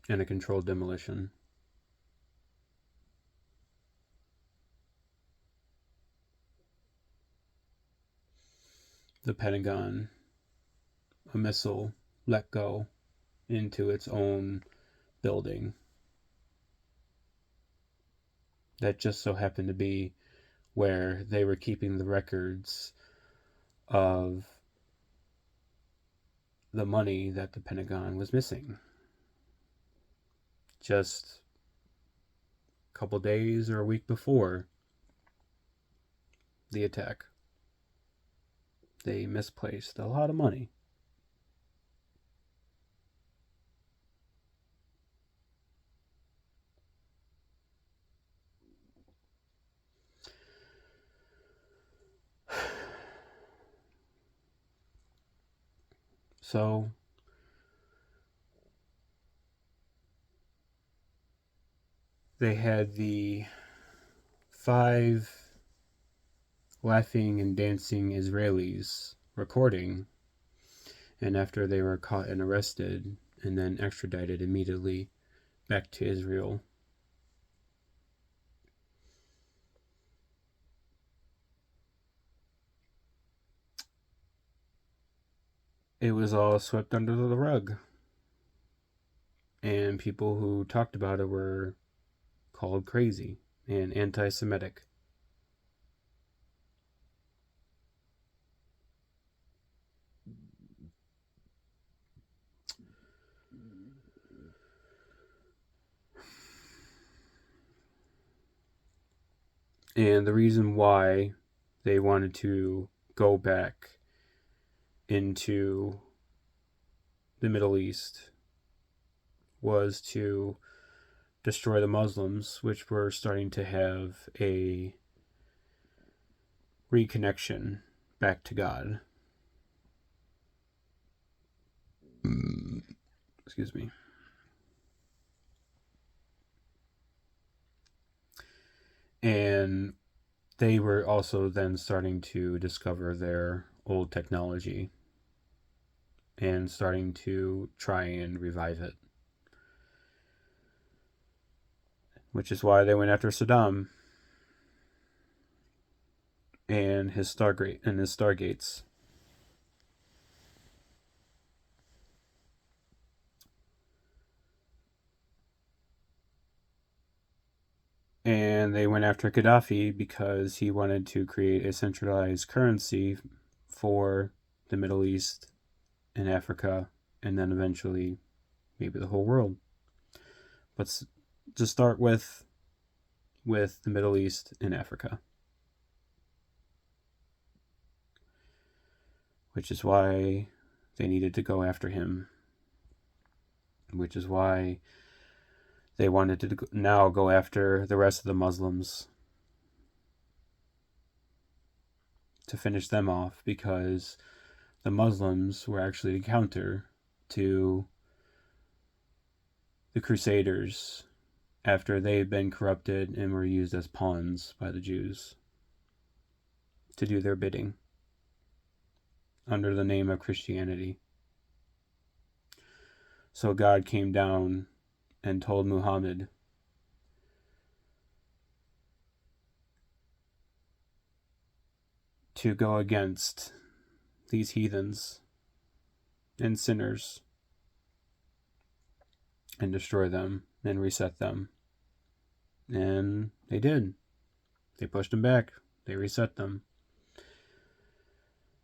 and a controlled demolition. The Pentagon, a missile let go into its own building that just so happened to be where they were keeping the records of the money that the Pentagon was missing. Just a couple days or a week before the attack, they misplaced a lot of money. So they had the 5 laughing and dancing Israelis recording, and after they were caught and arrested and then extradited immediately back to Israel. It was all swept under the rug. And people who talked about it were called crazy and anti-Semitic. And the reason why they wanted to go back into the Middle East was to destroy the Muslims, which were starting to have a reconnection back to God. Excuse me. And they were also then starting to discover their old technology and starting to try and revive it. Which is why they went after Saddam and his Stargates. And they went after Gaddafi because he wanted to create a centralized currency for the Middle East and Africa, and then eventually maybe the whole world. But to start with the Middle East and Africa. Which is why they needed to go after him. Which is why they wanted to now go after the rest of the Muslims to finish them off, because the Muslims were actually the counter to the Crusaders after they had been corrupted and were used as pawns by the Jews to do their bidding under the name of Christianity. So God came down and told Muhammad to go against these heathens and sinners and destroy them and reset them. And they did. They pushed them back. They reset them.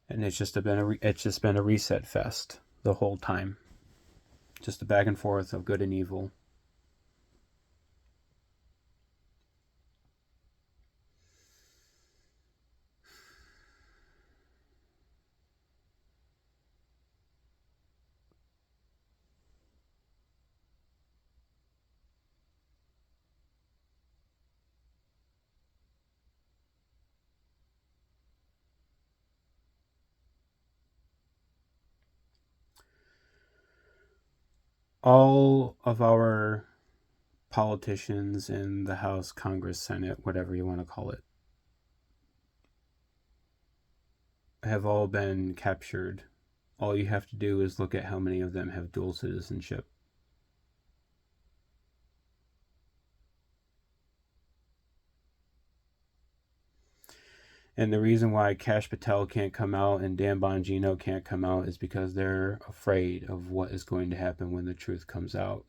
And it's just been a reset fest the whole time. Just a back and forth of good and evil. All of our politicians in the House, Congress, Senate, whatever you want to call it, have all been captured. All you have to do is look at how many of them have dual citizenship. And the reason why Kash Patel can't come out and Dan Bongino can't come out is because they're afraid of what is going to happen when the truth comes out.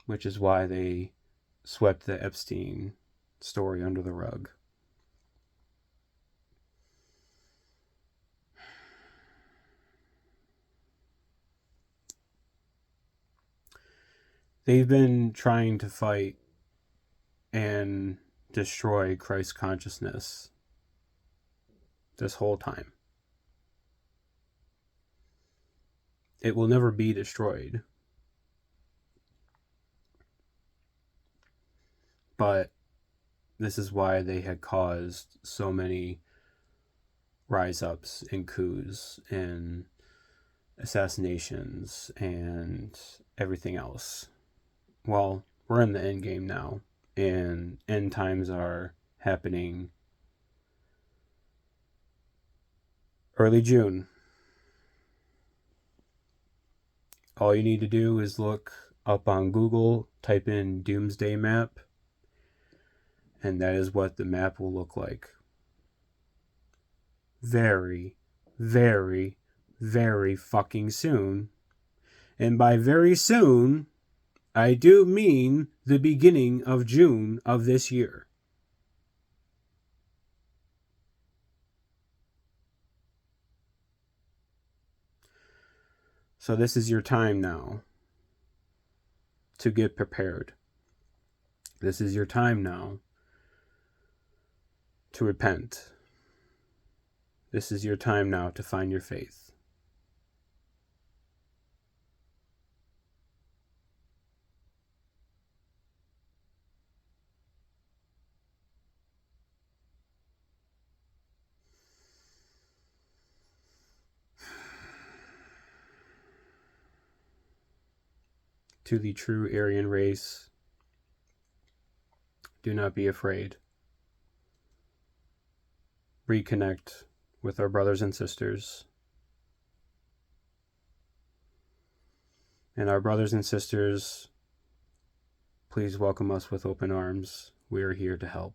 Which is why they swept the Epstein story under the rug. They've been trying to fight and destroy Christ consciousness this whole time. It will never be destroyed. But this is why they had caused so many rise-ups and coups and assassinations and everything else. Well, we're in the end game now, and end times are happening early June. All you need to do is look up on Google, type in Doomsday Map, and that is what the map will look like. Very, very, very fucking soon. And by very soon, I do mean the beginning of June of this year. So this is your time now to get prepared. This is your time now to repent. This is your time now to find your faith. To the true Aryan race, do not be afraid. Reconnect with our brothers and sisters. And our brothers and sisters, please welcome us with open arms. We are here to help.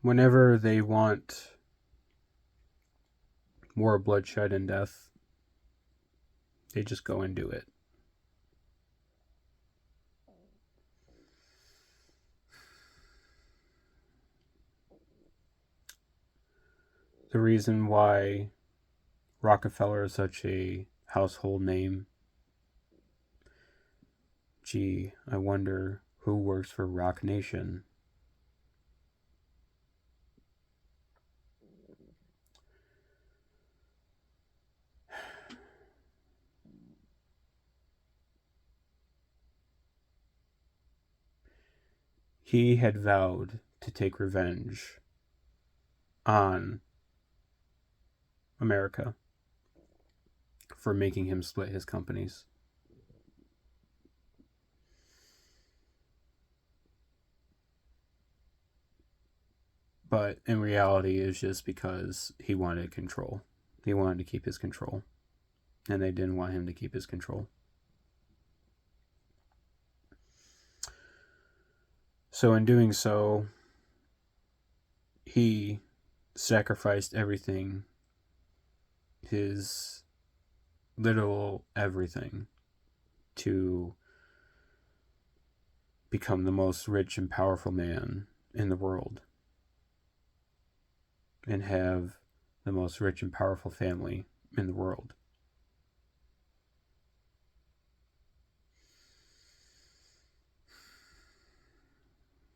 Whenever they want more bloodshed and death, they just go and do it. The reason why Rockefeller is such a household name. Gee, I wonder who works for Rock Nation. he had vowed to take revenge on America for making him split his companies. But in reality, it's just because he wanted control. He wanted to keep his control. And they didn't want him to keep his control. So in doing so, he sacrificed everything, his literal everything, to become the most rich and powerful man in the world and have the most rich and powerful family in the world.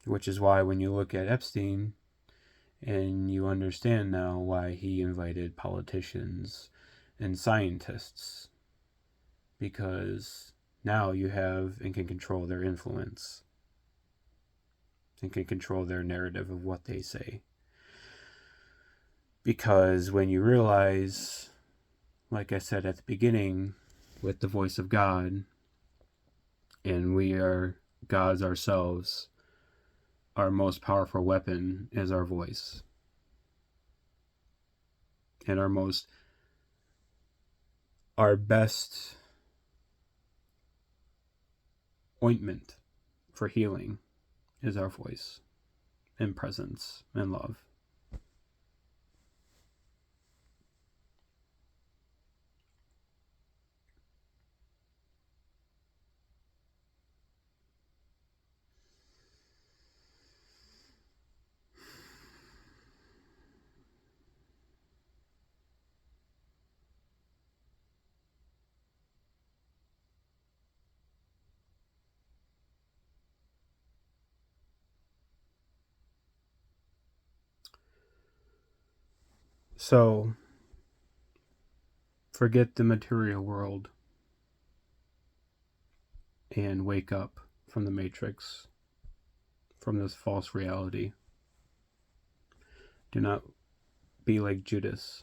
Which is why when you look at Epstein and you understand now why he invited politicians and scientists, because now you have and can control their influence and can control their narrative of what they say. Because when you realize, like I said at the beginning, with the voice of God, and we are gods ourselves, our most powerful weapon is our voice. And our best ointment for healing is our voice and presence and love. So, forget the material world and wake up from the matrix, from this false reality. Do not be like Judas.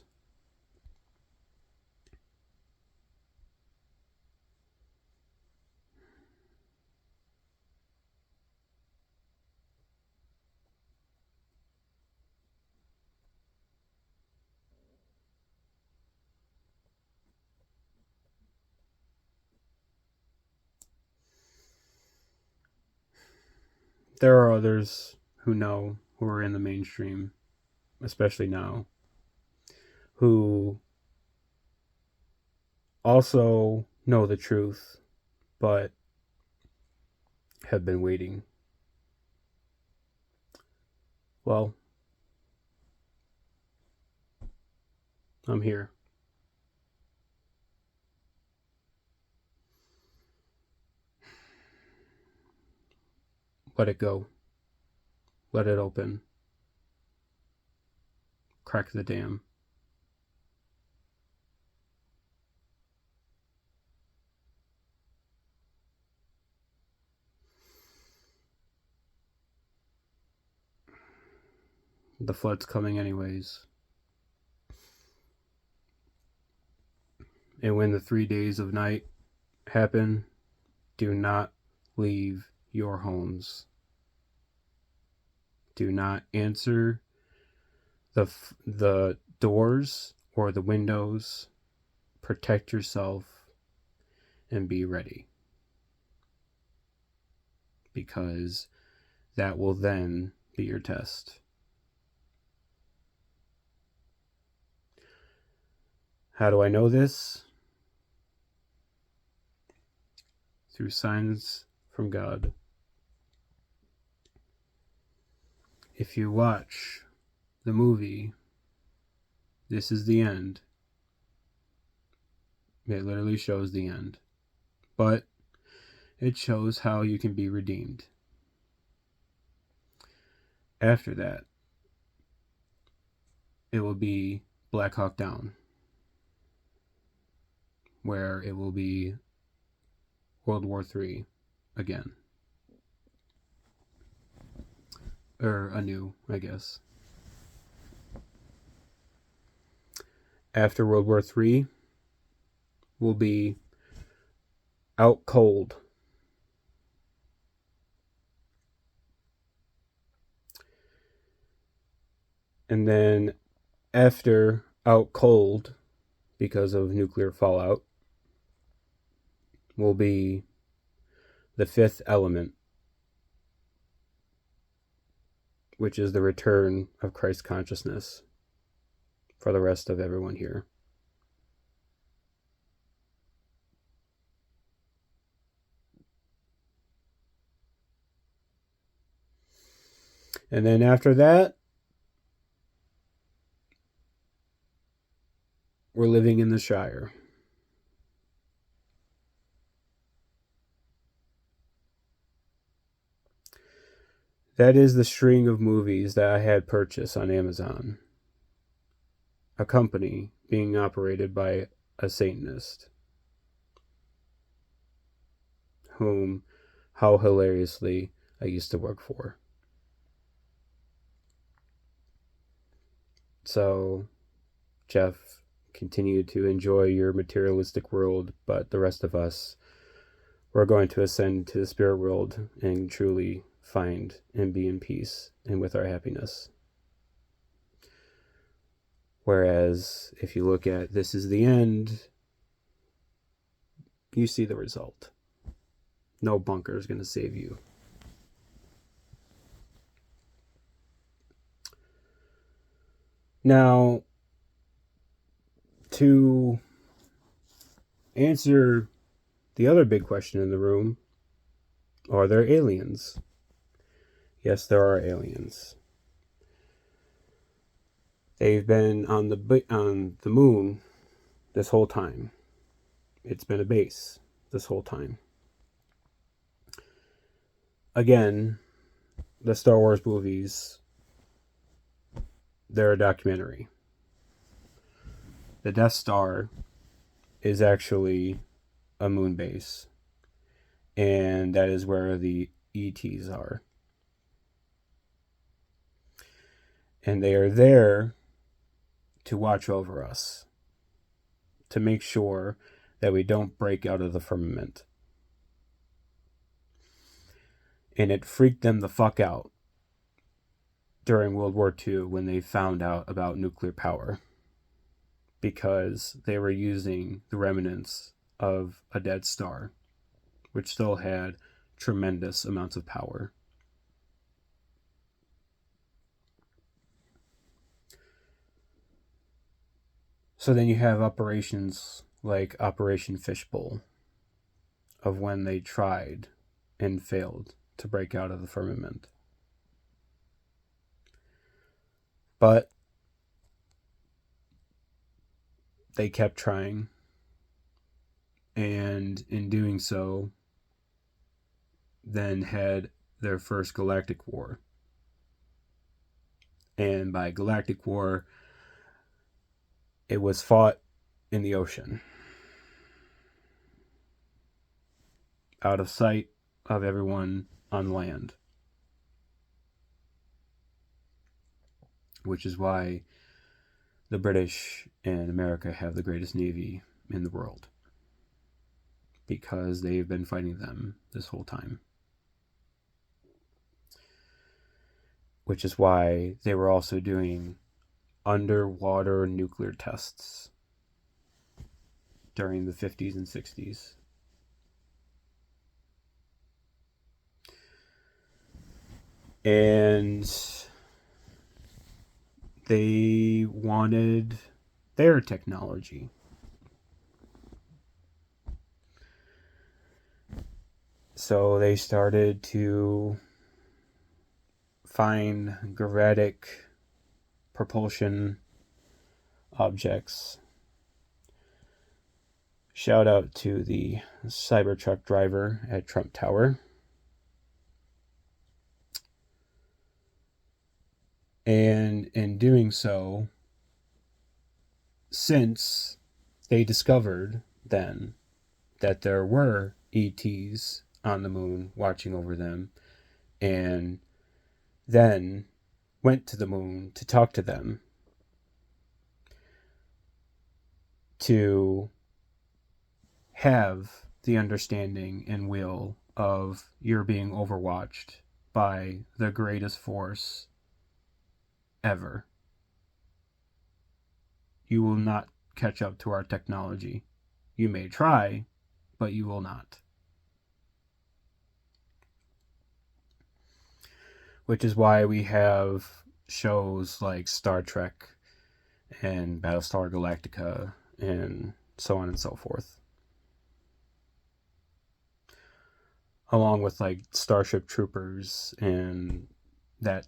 There are others who know, who are in the mainstream, especially now, who also know the truth, but have been waiting. Well, I'm here. Let it go. Let it open. Crack the dam. The flood's coming anyways. And when the 3 days of night happen, do not leave your homes. Do not answer the doors or the windows. Protect yourself and be ready. Because that will then be your test. How do I know this? Through signs from God. If you watch the movie This Is the End, it literally shows the end. But it shows how you can be redeemed. After that, it will be Black Hawk Down, where it will be World War III again. or anew, I guess. After World War III will be Out Cold. And then after Out Cold, because of nuclear fallout, will be The Fifth Element, which is the return of Christ consciousness for the rest of everyone here. And then after that, we're living in the Shire. That is the string of movies that I had purchased on Amazon. A company being operated by a Satanist, whom, how hilariously, I used to work for. So, Jeff, continue to enjoy your materialistic world, but the rest of us, we're going to ascend to the spirit world and truly find and be in peace and with our happiness. Whereas if you look at This Is the End, you see the result. No bunker is going to save you. Now, to answer the other big question in the room, are there aliens? Yes, there are aliens. They've been on the moon this whole time. It's been a base this whole time. Again, the Star Wars movies, they're a documentary. The Death Star is actually a moon base, and that is where the ETs are. And they are there to watch over us, to make sure that we don't break out of the firmament. And it freaked them the fuck out during World War II when they found out about nuclear power, because they were using the remnants of a dead star, which still had tremendous amounts of power. So then you have operations like Operation Fishbowl, of when they tried and failed to break out of the firmament. But they kept trying, and in doing so, then had their first galactic war. And by galactic war, it was fought in the ocean, out of sight of everyone on land. Which is why the British and America have the greatest navy in the world, because they've been fighting them this whole time. Which is why they were also doing underwater nuclear tests during the 50s and 60s. And they wanted their technology. So they started to find gravitic propulsion objects. Shout out to the Cybertruck driver at Trump Tower. And in doing so, since they discovered then that there were ETs on the moon watching over them, and then went to the moon to talk to them, to have the understanding and will of you're being overwatched by the greatest force ever. You will not catch up to our technology. You may try, but you will not. Which is why we have shows like Star Trek and Battlestar Galactica and so on and so forth. Along with like Starship Troopers and those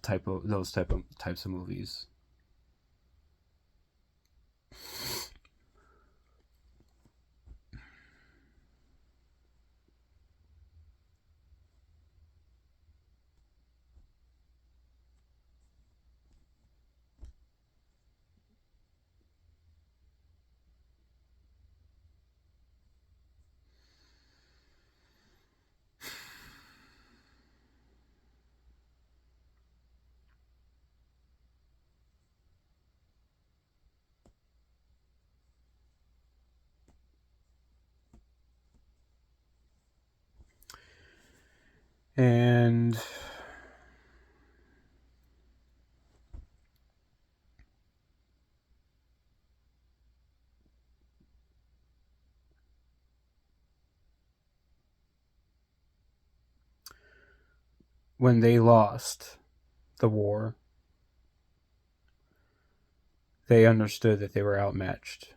types of movies. And when they lost the war, they understood that they were outmatched